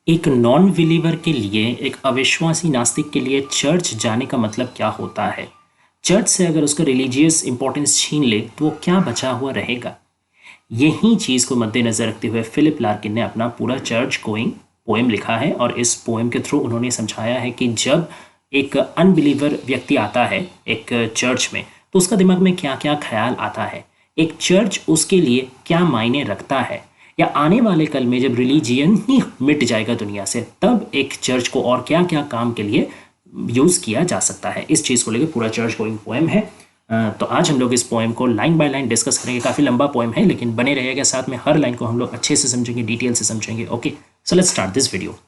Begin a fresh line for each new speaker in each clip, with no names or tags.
एक non believer के लिए, एक अविश्वासी नास्तिक के लिए चर्च जाने का मतलब क्या होता है? चर्च से अगर उसका रिलीजियस इंपॉर्टेंस छीन ले तो वो क्या बचा हुआ रहेगा? यही चीज़ को मद्देनज़र रखते हुए फिलिप लार्किन ने अपना पूरा चर्च गोइंग पोएम लिखा है और इस पोएम के थ्रू उन्होंने समझाया है कि जब एक अनबिलीवर व्यक्ति आता है एक चर्च में तो उसका दिमाग में क्या क्या ख्याल आता है, एक चर्च उसके लिए क्या मायने रखता है, या आने वाले कल में जब रिलीजियन ही मिट जाएगा दुनिया से तब एक चर्च को और क्या क्या काम के लिए यूज़ किया जा सकता है। इस चीज़ को लेकर पूरा चर्च गोइंग पोएम है। तो आज हम लोग इस पोएम को लाइन बाय लाइन डिस्कस करेंगे। काफ़ी लंबा पोएम है लेकिन बने रहेगा साथ में, हर लाइन को हम लोग अच्छे से समझेंगे, डिटेल से समझेंगे। Okay, so let's start this video.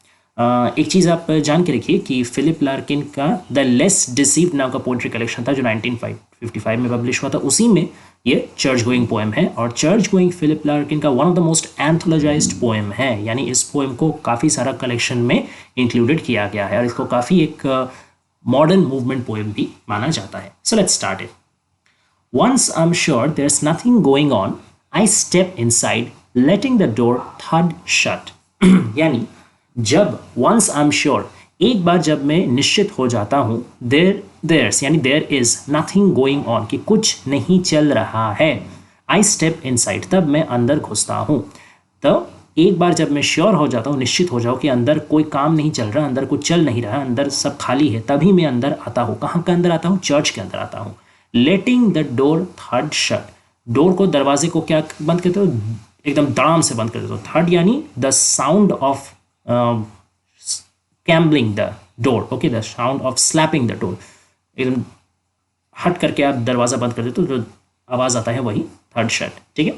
एक चीज़ आप जान के रखिए कि फिलिप लार्किन का द लेस डिसीव्ड नाम का पोएट्री कलेक्शन था जो 1955 में पब्लिश हुआ था, उसी में ये चर्च गोइंग पोएम है। और चर्च गोइंग फिलिप लार्किन का one of the most anthologised poem है, यानी इस पोएम को काफ़ी सारा कलेक्शन में इंक्लूडेड किया गया है और इसको काफ़ी एक मॉडर्न मूवमेंट पोएम भी माना जाता है। So let's start it. Once I'm sure there's nothing going on, I step inside, letting the door thud shut. यानी जब once I'm sure, एक बार जब मैं निश्चित हो जाता हूँ, there's यानी there is nothing going on कि कुछ नहीं चल रहा है, I step inside तब मैं अंदर घुसता हूँ। तो एक बार जब मैं श्योर हो जाता हूँ, निश्चित हो जाऊँ कि अंदर कोई काम नहीं चल रहा, अंदर कुछ चल नहीं रहा, अंदर सब खाली है, तभी मैं अंदर आता हूँ। कहाँ के अंदर आता हूँ? चर्च के अंदर आता हूँ। Letting the door third shut, door को, दरवाजे को क्या बंद करते हो? एकदम दाम से बंद कर देते हो। थर्ड यानी the sound of cambling the door, okay, the sound of slapping the door, एकदम हट करके आप दरवाज़ा बंद कर देते हो, जो आवाज़ आता है वही थर्ड शट, ठीक है।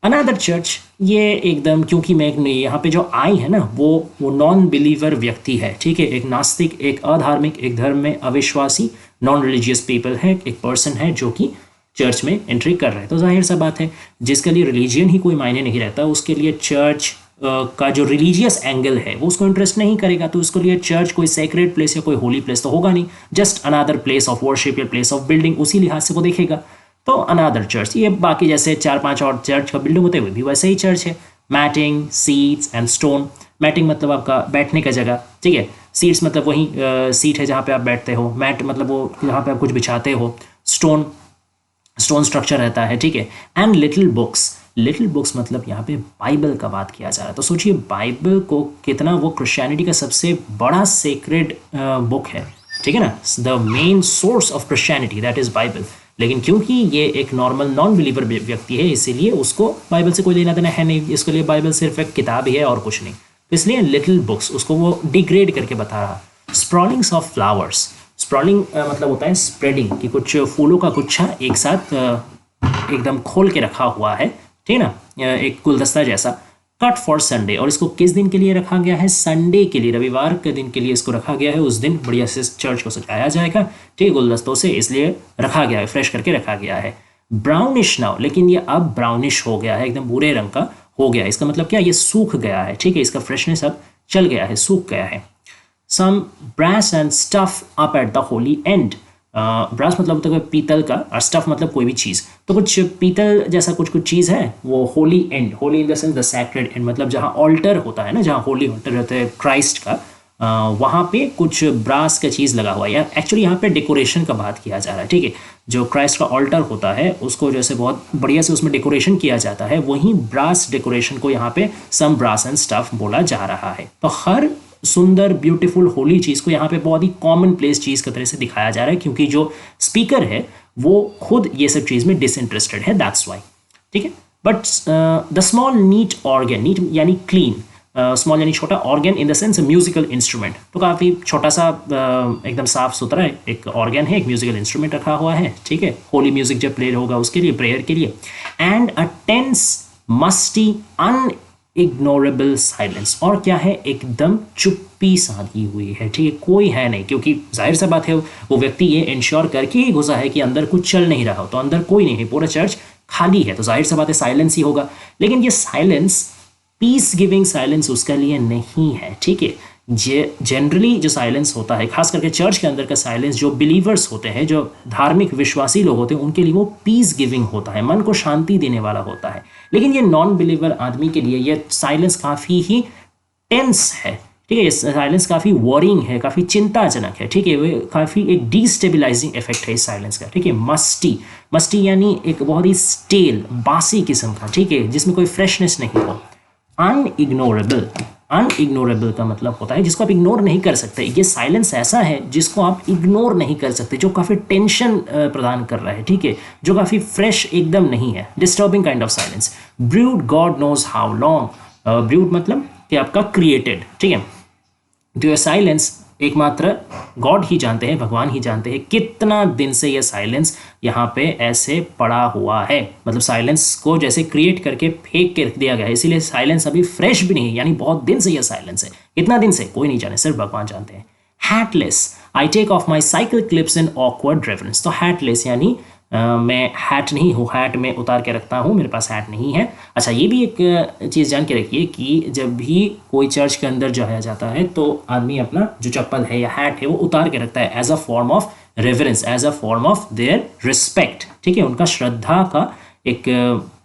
अनदर चर्च, ये एकदम, क्योंकि मैं यहाँ पे जो आई है ना वो नॉन बिलीवर व्यक्ति है, ठीक है, एक नास्तिक, एक अधार्मिक, एक धर्म में अविश्वासी नॉन रिलीजियस पीपल है, एक पर्सन है जो कि चर्च में एंट्री कर रहा है। तो जाहिर सा बात है जिसके लिए रिलीजियन ही कोई मायने नहीं रहता, उसके लिए चर्च का जो रिलीजियस एंगल है वो उसको इंटरेस्ट नहीं करेगा। तो उसके लिए चर्च कोई सेक्रेड प्लेस या कोई होली प्लेस तो होगा नहीं, just another place of worship या प्लेस ऑफ बिल्डिंग, उसी लिहाज से वो देखेगा। तो अनदर चर्च, ये बाकी जैसे 4-5 और चर्च का बिल्डिंग होते हुए भी वैसे ही चर्च है। Matting, seats and stone. Matting मतलब आपका बैठने का जगह, ठीक है। सीट्स मतलब वही सीट है जहाँ पे आप बैठते हो। मैट मतलब वो जहाँ पे आप कुछ बिछाते हो। स्टोन स्ट्रक्चर रहता है, ठीक है। And little books, little books मतलब यहाँ पे बाइबल का बात किया जा रहा है। तो सोचिए बाइबल को कितना, वो क्रिश्चियनिटी का सबसे बड़ा सेक्रेड बुक है, ठीक है ना, the main source of Christianity that is Bible. लेकिन क्योंकि ये एक नॉर्मल नॉन बिलीवर व्यक्ति है, इसीलिए उसको बाइबल से कोई लेना देना है नहीं, इसके लिए बाइबल सिर्फ एक किताब ही है और कुछ नहीं। तो इसलिए लिटिल बुक्स उसको वो डिग्रेड करके बता रहा। स्प्रॉलिंग्स ऑफ फ्लावर्स, स्प्रॉलिंग मतलब होता है स्प्रेडिंग, कि कुछ फूलों का गुच्छा एक साथ एकदम खोल के रखा हुआ है, ठीक है ना, एक गुलदस्ता जैसा। कट फॉर संडे, और इसको किस दिन के लिए रखा गया है? संडे के लिए, रविवार के दिन के लिए इसको रखा गया है। उस दिन बढ़िया से चर्च को सजाया जाएगा, ठीक है, गुलदस्तों से, इसलिए रखा गया है, फ्रेश करके रखा गया है। ब्राउनिश नाउ, लेकिन ये अब ब्राउनिश हो गया है, एकदम भूरे रंग का हो गया है। इसका मतलब क्या? ये सूख गया है, ठीक है, इसका फ्रेशनेस अब चल गया है, सूख गया है। Some brass and stuff up at the holy end, brass मतलब होता है पीतल का, और स्टफ मतलब कोई भी चीज़, तो कुछ पीतल जैसा कुछ चीज़ है वो Holi and, Holi in the sense the sacred and, मतलब जहाँ ऑल्टर होता है ना, जहाँ होली ऑल्टर रहता है क्राइस्ट का, वहाँ पे कुछ ब्रास का चीज़ लगा हुआ है। एक्चुअली यहाँ पे डेकोरेशन का बात किया जा रहा है, ठीक है, जो क्राइस्ट का ऑल्टर होता है उसको जैसे बहुत बढ़िया से उसमें डेकोरेशन किया जाता है, वहीं ब्रास डेकोरेशन को यहाँ पे सम ब्रास एंड स्टफ बोला जा रहा है। तो हर सुंदर ब्यूटीफुल होली चीज़ को यहाँ पे बहुत ही कॉमन प्लेस चीज़ की तरह से दिखाया जा रहा है, क्योंकि जो स्पीकर है वो खुद ये सब चीज़ में डिसइंटरेस्टेड है, दैट्स वाई, ठीक है। But the small neat organ, neat यानी क्लीन, स्मॉल यानी छोटा, organ in the sense musical instrument, तो काफ़ी छोटा सा एकदम साफ सुथरा एक ऑर्गन है, एक म्यूजिकल इंस्ट्रूमेंट रखा हुआ है, ठीक है, होली म्यूजिक जब प्ले होगा उसके लिए, प्रेयर के लिए। And a tense musty ignorable silence, और क्या है? एकदम चुप्पी साधी हुई है, ठीक है, कोई है नहीं, क्योंकि जाहिर सा बात है वो व्यक्ति ये इंश्योर करके ही घुसा है कि अंदर कुछ चल नहीं रहा हो, तो अंदर कोई नहीं है, पूरा चर्च खाली है, तो जाहिर सा बात है साइलेंस ही होगा। लेकिन ये साइलेंस पीस गिविंग साइलेंस उसके लिए नहीं है, ठीक है। जनरली जो साइलेंस होता है, खास करके चर्च के अंदर का साइलेंस, जो बिलीवर्स होते हैं, जो धार्मिक विश्वासी लोग होते हैं, उनके लिए वो पीस गिविंग होता है, मन को शांति देने वाला होता है। लेकिन ये नॉन बिलीवर आदमी के लिए ये साइलेंस काफ़ी ही टेंस है, ठीक है, ये साइलेंस काफ़ी वॉरिंग है, काफ़ी चिंताजनक है, ठीक है, वो काफ़ी एक डिस्टेबलाइजिंग इफेक्ट है इस साइलेंस का, ठीक है। मस्टी, मस्टी यानी एक बहुत ही स्टेल, बासी किस्म का, ठीक है, जिसमें कोई फ्रेशनेस नहीं हो। अनइग्नोरेबल, अनइग्नोरेबल का मतलब होता है जिसको आप इग्नोर नहीं कर सकते। ये साइलेंस ऐसा है जिसको आप इग्नोर नहीं कर सकते, जो काफ़ी टेंशन प्रदान कर रहा है, ठीक है, जो काफ़ी फ्रेश एकदम नहीं है, disturbing kind of silence. Brood, god knows how long, brood मतलब कि आपका क्रिएटेड, ठीक है, तो ये साइलेंस एकमात्र गॉड ही जानते हैं, भगवान ही जानते हैं कितना दिन से ये साइलेंस यहाँ पे ऐसे पड़ा हुआ है, मतलब साइलेंस को जैसे क्रिएट करके फेंक के रख दिया गया है, इसीलिए साइलेंस अभी फ्रेश भी नहीं है, यानी बहुत दिन से ये साइलेंस है। कितना दिन से कोई नहीं जाने, सिर्फ भगवान जानते हैं। Hatless, I take off my cycle clips in awkward reference, तो हैटलेस यानी मैं हैट नहीं हूँ, हैट में उतार के रखता हूँ, मेरे पास हैट नहीं है। अच्छा, ये भी एक चीज़ जान के रखिए कि जब भी कोई चर्च के अंदर जाया जाता है तो आदमी अपना जो चप्पल है या हैट है वो उतार के रखता है as a form of reverence, as a form of their respect, ठीक है, उनका श्रद्धा का एक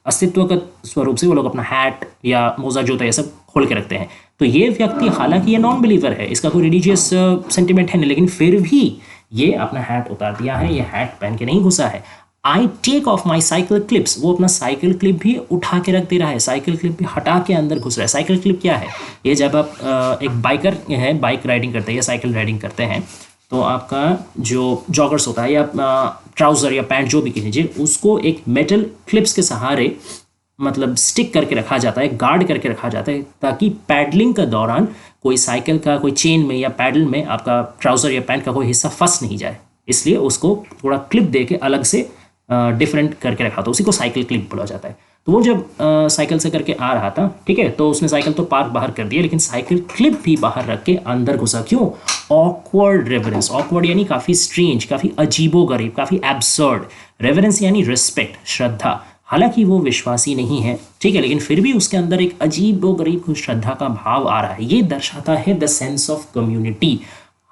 अस्तित्व का स्वरूप से वो लोग अपना हैट या मोजा जूता ये सब खोल के रखते हैं। तो ये व्यक्ति हालांकि ये नॉन बिलीवर है, इसका कोई रिलीजियस सेंटिमेंट है नहीं, लेकिन फिर भी ये अपना हैट उतार दिया है, ये हैट पहन के नहीं घुसा है। I take off my cycle clips, वो अपना साइकिल क्लिप भी उठा के रख दे रहा है, साइकिल क्लिप भी हटा के अंदर घुस रहा है। साइकिल क्लिप क्या है? ये जब आप एक बाइकर है, बाइक राइडिंग करते हैं या साइकिल राइडिंग करते हैं तो आपका जो जॉगर्स होता है या ट्राउज़र या पैंट जो भी कह लीजिए, उसको एक मेटल क्लिप्स के सहारे मतलब स्टिक करके रखा जाता है, गार्ड करके रखा जाता है, ताकि पैडलिंग का दौरान कोई साइकिल का कोई चेन में या पैडल में आपका ट्राउज़र या पैंट का कोई हिस्सा फंस नहीं जाए, इसलिए उसको थोड़ा क्लिप दे के अलग से डिफरेंट करके रखा था, उसी को साइकिल क्लिप बोला जाता है। तो वो जब साइकिल से करके आ रहा था, ठीक है, तो उसने साइकिल तो पार्क बाहर कर दिया, लेकिन साइकिल क्लिप भी बाहर रख के अंदर घुसा। क्यों? ऑकवर्ड रेवरेंस, ऑकवर्ड यानी काफ़ी स्ट्रेंज, काफ़ी अजीबोगरीब, काफ़ी एब्सर्ड, रेवरेंस यानी रिस्पेक्ट, श्रद्धा। हालांकि वो विश्वासी नहीं है, ठीक है, लेकिन फिर भी उसके अंदर एक अजीबोगरीब श्रद्धा का भाव आ रहा है। ये दर्शाता है द सेंस ऑफ कम्युनिटी।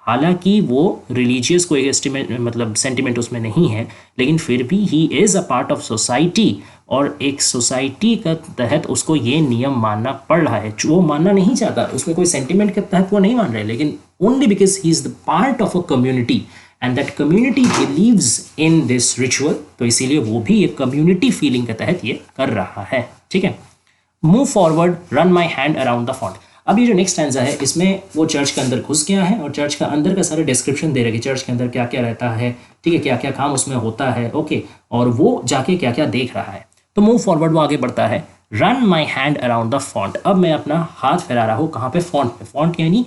हालांकि वो रिलीजियस कोई एस्टिमेट मतलब सेंटिमेंट उसमें नहीं है, लेकिन फिर भी he is a part of society, और एक सोसाइटी का तहत उसको ये नियम मानना पड़ रहा है। वो मानना नहीं चाहता, उसमें कोई सेंटिमेंट के तहत वो नहीं मान रहे, लेकिन only because he is the part of a community and that community believes in this ritual, तो इसीलिए वो भी एक कम्युनिटी फीलिंग के तहत ये कर रहा है, ठीक है। Move forward, run my hand around the font. अब ये जो नेक्स्ट स्टैंजा है, इसमें वो चर्च के अंदर घुस गया है और चर्च का अंदर का सारा डिस्क्रिप्शन दे रहे चर्च के अंदर क्या क्या रहता है, ठीक है, क्या क्या काम उसमें होता है, ओके, और वो जाके क्या क्या देख रहा है। तो मूव फॉरवर्ड वो आगे बढ़ता है, run my hand around the font. अब मैं अपना हाथ फैला रहा हूँ कहाँ पे? फॉन्ट पे। फॉन्ट यानी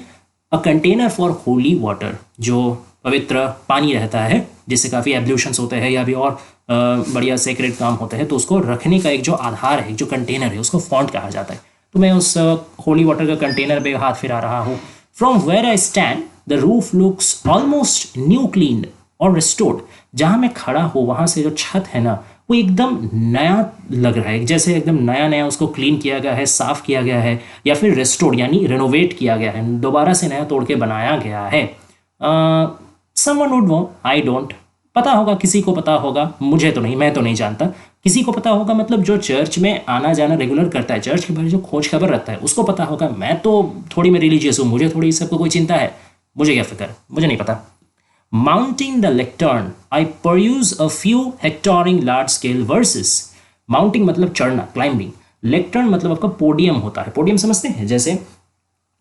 a container for holy water, जो पवित्र पानी रहता है जिससे काफ़ी एब्ल्यूशंस होते हैं या भी और बढ़िया सेक्रेट काम होते हैं, तो उसको रखने का एक जो आधार है, जो कंटेनर है, उसको फॉन्ट कहा जाता है। तो मैं उस होली वाटर का कंटेनर पे हाथ फिरा रहा हूँ। From where I stand the roof looks almost new clean और रिस्टोर्ड। जहाँ मैं खड़ा हूँ वहाँ से जो छत है ना, वो एकदम नया लग रहा है, जैसे एकदम नया नया उसको क्लीन किया गया है, साफ़ किया गया है, या फिर रिस्टोर्ड यानी रेनोवेट किया गया है, दोबारा से नया तोड़ के बनाया गया है। Someone would know, I don't, पता होगा, किसी को पता होगा, मुझे तो नहीं, मैं तो नहीं जानता, किसी को पता होगा, मतलब जो चर्च में आना जाना रेगुलर करता है, चर्च के बारे जो खोज खबर रखता है, उसको पता होगा। मैं तो थोड़ी मैं रिलीजियस हूँ, मुझे थोड़ी इस सबको कोई चिंता है, मुझे क्या फिक्र, मुझे नहीं पता। Mounting the lectern I peruse a few hectoring large scale verses. Mounting मतलब चढ़ना, क्लाइंबिंग। लेक्टर्न मतलब आपका पोडियम होता है, पोडियम समझते हैं, जैसे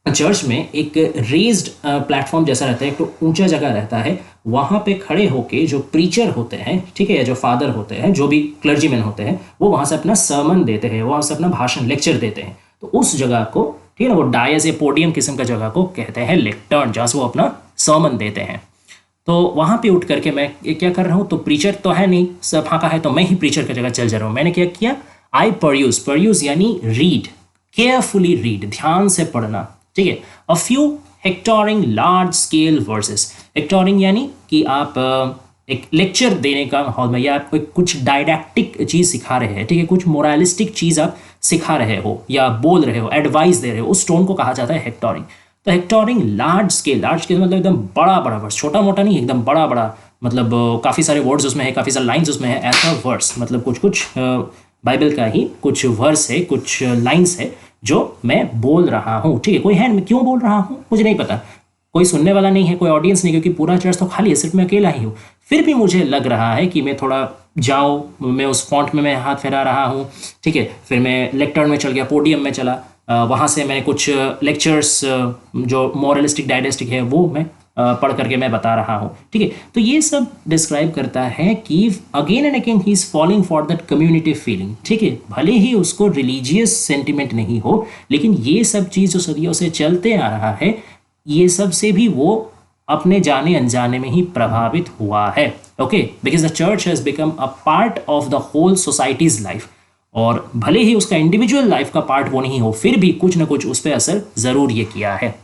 चर्च में एक रेज्ड प्लेटफॉर्म जैसा रहता है, एक तो ऊंचा जगह रहता है, वहाँ पे खड़े होके जो प्रीचर होते हैं, ठीक है, या जो फादर होते हैं, जो भी क्लर्जीमैन होते हैं, वो वहाँ से अपना सर्मन देते हैं, वहाँ से अपना भाषण, लेक्चर देते हैं। तो उस जगह को, ठीक है ना, वो डायस या पोडियम किस्म का जगह को कहते हैं लेक्टर्न, जहाँ से वो अपना सर्मन देते हैं। तो वहाँ पे उठ करके मैं क्या कर रहा हूँ, तो प्रीचर तो है नहीं, सब फाँका है, तो मैं ही प्रीचर की जगह चल जा रहा हूँ। मैंने क्या किया? आई परयूज, परयूज यानी रीड, केयरफुली रीड, ध्यान से पढ़ना, ठीक है। A few hectoring large scale verses. Hectoring यानी कि आप एक लेक्चर देने का हॉल में, या आप कुछ डायडैक्टिक चीज़ सिखा रहे हैं, ठीक है, कुछ मोरालिस्टिक चीज़ आप सिखा रहे हो या बोल रहे हो, एडवाइस दे रहे हो, उस टोन को कहा जाता है हेक्टोरिंग। तो हेक्टोरिंग लार्ज स्केल, लार्ज स्केल मतलब एकदम बड़ा बड़ा वर्ड्स, छोटा मोटा नहीं, एकदम बड़ा बड़ा, मतलब काफ़ी सारे वर्ड्स उसमें है, काफ़ी सारे लाइन्स उसमें है। ऐसा वर्ड्स मतलब कुछ कुछ बाइबल का ही कुछ वर्स है, कुछ लाइन्स है जो मैं बोल रहा हूँ, ठीक है। कोई है, मैं क्यों बोल रहा हूँ मुझे नहीं पता, कोई सुनने वाला नहीं है, कोई ऑडियंस नहीं, क्योंकि पूरा चर्च तो खाली है, सिर्फ मैं अकेला ही हूँ। फिर भी मुझे लग रहा है कि मैं थोड़ा जाओ, मैं उस फॉन्ट में मैं हाथ फैला रहा हूँ, ठीक है। फिर मैं लेक्टर्न में चल गया, पोडियम में चला, वहाँ से मैंने कुछ लेक्चर्स जो मॉरलिस्टिक डायडेस्टिक है वो मैं पढ़ करके मैं बता रहा हूँ, ठीक है। तो ये सब डिस्क्राइब करता है कि again and again he is following for that community feeling, ठीक है। भले ही उसको रिलीजियस सेंटिमेंट नहीं हो, लेकिन ये सब चीज़ जो सदियों से चलते आ रहा है, ये सब से भी वो अपने जाने अनजाने में ही प्रभावित हुआ है, okay. Because the church has become a part of the whole society's life, और भले ही उसका इंडिविजुअल लाइफ का पार्ट वो नहीं हो, फिर भी कुछ ना कुछ उस पर असर जरूर ये किया है।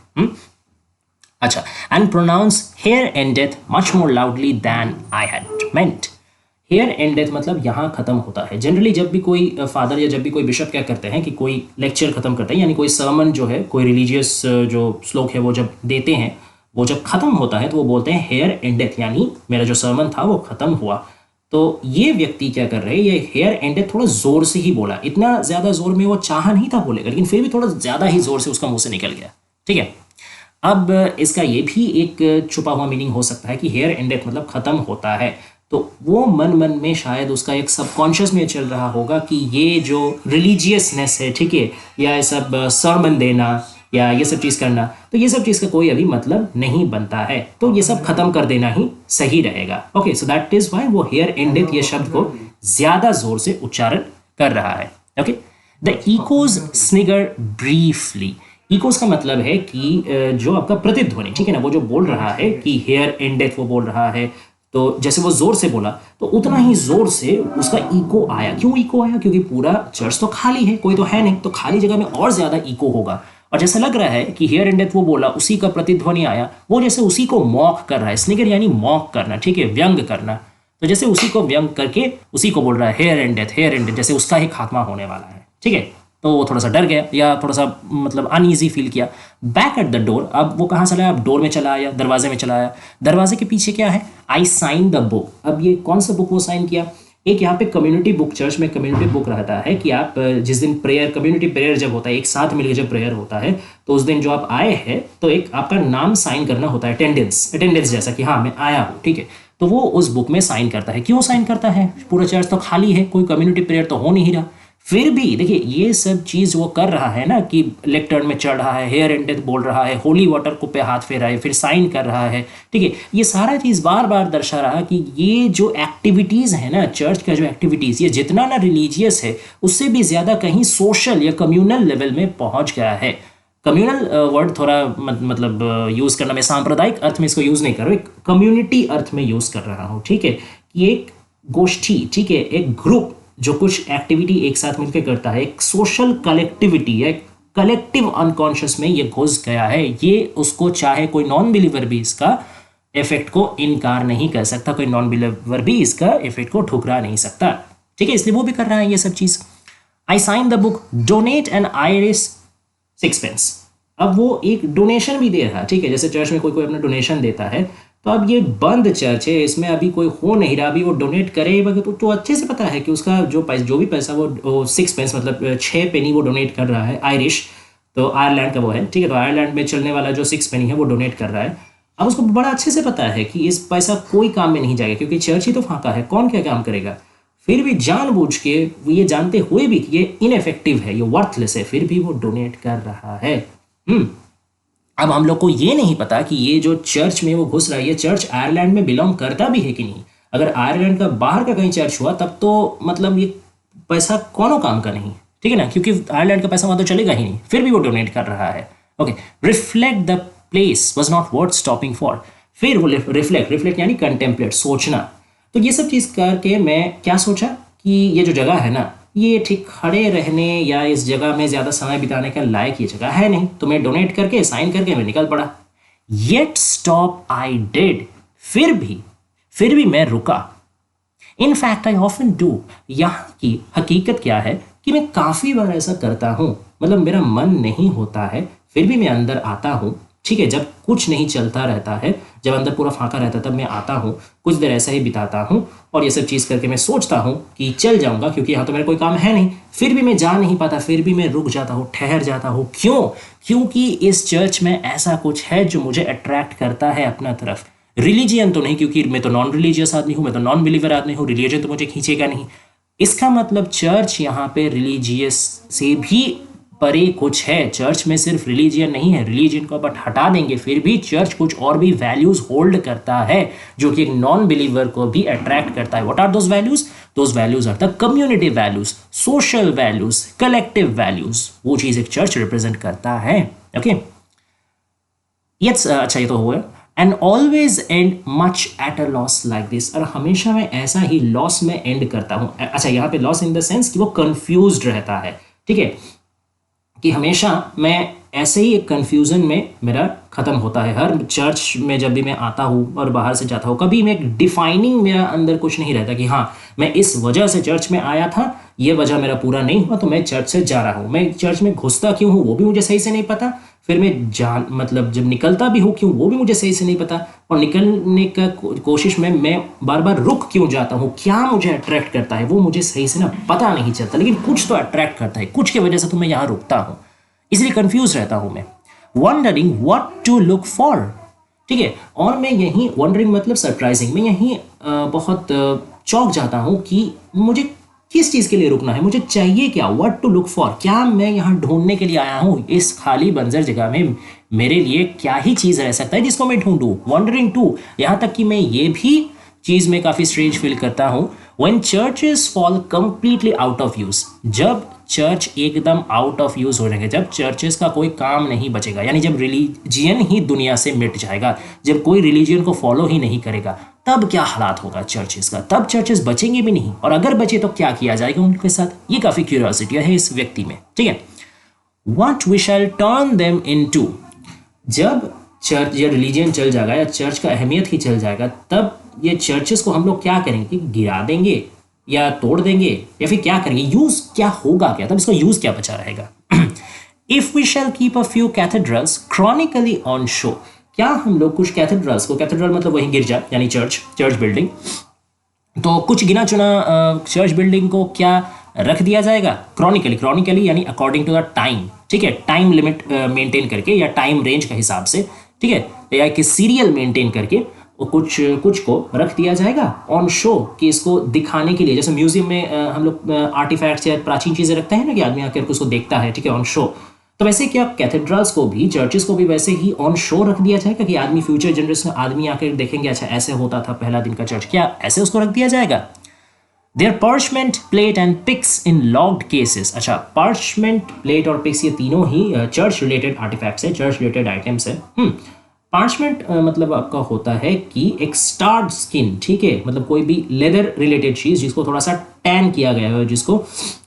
अच्छा, and pronounce here endeth much more loudly than I had meant. Here endeth मतलब यहाँ खत्म होता है। जनरली जब भी कोई फादर या जब भी कोई बिशप क्या करते हैं कि कोई लेक्चर खत्म करते हैं, यानी कोई सर्मन जो है, कोई रिलीजियस जो श्लोक है वो जब देते हैं, वो जब खत्म होता है तो वो बोलते हैं हेयर एंड डेथ, यानी मेरा जो सर्मन था वो खत्म हुआ। तो ये व्यक्ति क्या कर रहे हैं, ये हेयर एंड डेथ थोड़ा जोर से ही बोला, इतना ज्यादा जोर में वो चाह नहीं था बोलेगा, लेकिन फिर भी थोड़ा ज्यादा ही जोर से उसका मुंह से निकल गया, ठीक है। अब इसका ये भी एक छुपा हुआ मीनिंग हो सकता है कि हेयर एंड डेथ मतलब खत्म होता है, तो वो मन मन में शायद उसका एक सबकॉन्शियस में चल रहा होगा कि ये जो रिलीजियसनेस है, ठीक है, या ये सब सरमन देना या ये सब चीज़ करना, तो ये सब चीज़ का कोई अभी मतलब नहीं बनता है, तो ये सब खत्म कर देना ही सही रहेगा, okay. So that is why वो हेयर एंड डेथ ये शब्द को ज्यादा जोर से उच्चारण कर रहा है, okay. The echoes स्निगर briefly. Eeco का मतलब है कि जो आपका प्रतिध्वनि, ठीक है ना, वो जो बोल रहा है कि हेयर एंड डेथ वो बोल रहा है, तो जैसे वो जोर से बोला तो उतना ही जोर से उसका इको आया। क्यों इको आया? क्योंकि पूरा चर्च तो खाली है, कोई तो है नहीं, तो खाली जगह में और ज्यादा इको होगा। और जैसा लग रहा है कि हेयर एंड डेथ वो बोला, उसी का प्रतिध्वनि आया, वो जैसे उसी को मॉक कर रहा है। स्निगर यानी मॉक करना, ठीक है, व्यंग करना। तो जैसे उसी को व्यंग करके उसी को बोल रहा है here endeth, here endeth, जैसे उसका ही खात्मा होने वाला है, ठीक है। तो वो थोड़ा सा डर गया या थोड़ा सा मतलब अनईजी फील किया। बैक एट द डोर, अब वो कहाँ चला आया? अब डोर में चला आया, दरवाजे में चला आया। दरवाजे के पीछे क्या है? आई साइन द बुक। अब ये कौन सा बुक वो साइन किया? एक यहाँ पे कम्युनिटी बुक, चर्च में कम्युनिटी बुक रहता है कि आप जिस दिन प्रेयर, कम्युनिटी प्रेयर जब होता है, एक साथ मिलकर जब प्रेयर होता है, तो उस दिन जो आप आए हैं तो एक आपका नाम साइन करना होता है, अटेंडेंस जैसा कि हाँ मैं आया हूँ, ठीक है। तो वो उस बुक में साइन करता है। क्यों साइन करता है? पूरा चर्च तो खाली है, कोई कम्युनिटी प्रेयर तो हो नहीं रहा। फिर भी देखिए ये सब चीज वो कर रहा है ना, कि लेक्टर्न में चढ़ रहा है, हेयर एंड डेथ बोल रहा है, होली वाटर को पे हाथ फेरा है, फिर साइन कर रहा है, ठीक है। ये सारा चीज बार बार दर्शा रहा कि ये जो एक्टिविटीज है ना, चर्च का जो एक्टिविटीज, ये जितना ना रिलीजियस है उससे भी ज्यादा कहीं सोशल या कम्युनल लेवल में पहुंच गया है। कम्युनल वर्ड थोड़ा मतलब यूज करना, मैं सांप्रदायिक अर्थ में इसको यूज नहीं कर रहा हूँ, एक कम्युनिटी अर्थ में यूज कर रहा हूँ, ठीक है। कि एक गोष्ठी, ठीक है, एक ग्रुप जो कुछ एक्टिविटी एक साथ मिलकर करता है, एक सोशल कलेक्टिविटी है, कलेक्टिव अनकॉन्शियस में ये घुस गया है। ये उसको चाहे कोई नॉन बिलीवर भी इसका इफेक्ट को इनकार नहीं कर सकता, कोई नॉन बिलीवर भी इसका इफेक्ट को ठुकरा नहीं सकता, ठीक है। इसलिए वो भी कर रहा है ये सब चीज। I sign the book, donate an Irish 6 pence. अब वो एक डोनेशन भी दे रहा है, ठीक है। जैसे चर्च में कोई कोई अपना डोनेशन देता है, तो अब ये बंद चर्च है, इसमें अभी कोई हो नहीं रहा, अभी वो डोनेट करे तो अच्छे से पता है कि उसका जो भी पैसा वो 6 पेंस मतलब 6 पेनी वो डोनेट कर रहा है। आयरिश तो आयरलैंड का वो है, ठीक है। तो आयरलैंड में चलने वाला जो 6 पेनी है वो डोनेट कर रहा है। अब उसको बड़ा अच्छे से पता है कि इस पैसा कोई काम में नहीं जाएगा, क्योंकि चर्च ही तो फाका है, कौन क्या काम करेगा। फिर भी जानबूझ के, ये जानते हुए भी कि ये इनफेक्टिव है, ये वर्थलेस है, फिर भी वो डोनेट कर रहा है। अब हम लोग को ये नहीं पता कि ये जो चर्च में वो घुस रहा है, ये चर्च आयरलैंड में बिलोंग करता भी है कि नहीं। अगर आयरलैंड का बाहर का कहीं चर्च हुआ तब तो मतलब ये पैसा कौनो काम का नहीं, ठीक है ना, क्योंकि आयरलैंड का पैसा वहां तो चलेगा ही नहीं, फिर भी वो डोनेट कर रहा है, okay. Reflect the place was not worth stopping for. फिर वो रिफ्लेक्ट यानी कंटेम्पलेट, सोचना। तो ये सब चीज करके मैं क्या सोचा कि ये जो जगह है ना, ये ठीक खड़े रहने या इस जगह में ज्यादा समय बिताने का लायक ये जगह है नहीं, तो मैं डोनेट करके साइन करके मैं निकल पड़ा। येट स्टॉप आई डिड, फिर भी मैं रुका। In fact I often do, यहाँ की हकीकत क्या है कि मैं काफी बार ऐसा करता हूं, मतलब मेरा मन नहीं होता है, फिर भी मैं अंदर आता हूं, ठीक है, जब कुछ नहीं चलता रहता है, जब अंदर पूरा फाका रहता है, तब मैं आता हूँ, कुछ देर ऐसा ही बिताता हूँ और ये सब चीज़ करके मैं सोचता हूँ कि चल जाऊँगा, क्योंकि यहाँ तो मेरा कोई काम है नहीं। फिर भी मैं जा नहीं पाता, फिर भी मैं रुक जाता हूँ, ठहर जाता हूँ। क्यों? क्योंकि इस चर्च में ऐसा कुछ है जो मुझे अट्रैक्ट करता है अपना तरफ। रिलीजियन तो नहीं, क्योंकि मैं तो नॉन रिलीजियस आदमी हूँ, मैं तो नॉन बिलीवर आदमी हूँ, रिलीजन तो मुझे खींचेगा नहीं। इसका मतलब चर्च यहाँ पे रिलीजियस से भी परे कुछ है। चर्च में सिर्फ रिलीजियन नहीं है, रिलीजियन को बट हटा देंगे, फिर भी चर्च कुछ और भी वैल्यूज होल्ड करता है जो कि एक नॉन बिलीवर को भी अट्रैक्ट करता है। What are those values? Those values are the community values, social values, collective values. वो चीज एक चर्च रिप्रेजेंट करता है। ओके, यस, अच्छा ये तो हो गया। And always and much at a loss like this, और हमेशा मैं ऐसा ही लॉस में एंड करता हूँ। अच्छा, यहाँ पे लॉस इन द सेंस कि वो कंफ्यूज्ड रहता है, ठीक है, कि हमेशा मैं ऐसे ही एक कंफ्यूजन में मेरा खत्म होता है। हर चर्च में जब भी मैं आता हूँ और बाहर से जाता हूँ, कभी मैं एक डिफाइनिंग मेरा अंदर कुछ नहीं रहता कि हाँ मैं इस वजह से चर्च में आया था, ये वजह मेरा पूरा नहीं हुआ तो मैं चर्च से जा रहा हूँ। मैं चर्च में घुसता क्यों हूँ वो भी मुझे सही से नहीं पता, फिर मैं मतलब जब निकलता भी हूँ क्यों वो भी मुझे सही से नहीं पता, और निकलने का कोशिश में मैं बार बार रुक क्यों जाता हूँ, क्या मुझे अट्रैक्ट करता है वो मुझे सही से ना पता नहीं चलता, लेकिन कुछ तो अट्रैक्ट करता है, कुछ की वजह से तो मैं यहाँ रुकता हूँ, इसलिए कंफ्यूज रहता हूँ मैं। Wondering what to look for, ठीक है, और मैं यहीं वंडरिंग मतलब सरप्राइजिंग, मैं यहीं बहुत चौंक जाता हूँ कि मुझे किस चीज़ के लिए रुकना है, मुझे चाहिए क्या, व्हाट टू लुक फॉर, क्या मैं यहाँ ढूंढने के लिए आया हूँ इस खाली बंजर जगह में, मेरे लिए क्या ही चीज़ रह सकता है जिसको मैं ढूंढूं। वंडरिंग टू, यहाँ तक कि मैं ये भी चीज़ में काफ़ी स्ट्रेंज फील करता हूँ, when churches fall completely out of use, जब चर्च एकदम आउट ऑफ यूज हो जाएंगे, जब चर्चेस का कोई काम नहीं बचेगा, यानी जब रिलीजियन ही दुनिया से मिट जाएगा, जब कोई रिलीजियन को फॉलो ही नहीं करेगा, तब क्या हालात होगा चर्चेस का, तब चर्चेस बचेंगे भी नहीं, और अगर बचे तो क्या किया जाएगा उनके साथ, ये काफ़ी क्यूरियोसिटी है इस व्यक्ति में, ठीक है। What we shall turn them into, जब चर्च या रिलीजियन चल जाएगा या चर्च का अहमियत ही चल जाएगा, तब ये चर्चेस को हम लोग क्या करेंगे, गिरा देंगे या तोड़ देंगे या फिर क्या करेंगे, यूज क्या होगा, क्या तब इसका यूज क्या बचा रहेगा। If we shall keep a few cathedrals chronically on show, क्या हम लोग कुछ कैथेड्रल्स को, कैथेड्रल मतलब वही गिरजा यानी चर्च बिल्डिंग, तो कुछ गिना चुना चर्च बिल्डिंग को क्या रख दिया जाएगा क्रॉनिकली यानी अकॉर्डिंग टू द टाइम, ठीक है, टाइम लिमिट मेंटेन करके या टाइम रेंज के हिसाब से, ठीक है, या कि सीरियल मेंटेन करके कुछ कुछ को रख दिया जाएगा ऑन शो, कि इसको दिखाने के लिए, जैसे म्यूजियम में हम लोग आर्टिफैक्ट्स या प्राचीन चीज़ें रखते हैं ना कि आदमी आकर उसको देखता है, ठीक है, ऑन शो, तो वैसे क्या कैथेड्रल्स को भी, चर्चेस को भी वैसे ही ऑन शो रख दिया जाएगा कि आदमी फ्यूचर जनरेशन में आदमी आकर देखेंगे, अच्छा ऐसे होता था पहला दिन का चर्च, क्या ऐसे उसको रख दिया जाएगा। Their parchment plate and pyx in locked cases, अच्छा parchment प्लेट और पिक्स ये तीनों ही चर्च रिलेटेड आर्टिफैक्ट्स है, चर्च रिलेटेड आइटम्स है। पार्चमेंट मतलब आपका होता है कि एक स्टार्ड स्किन, ठीक है, मतलब कोई भी लेदर रिलेटेड चीज़ जिसको थोड़ा सा टैन किया गया हो, जिसको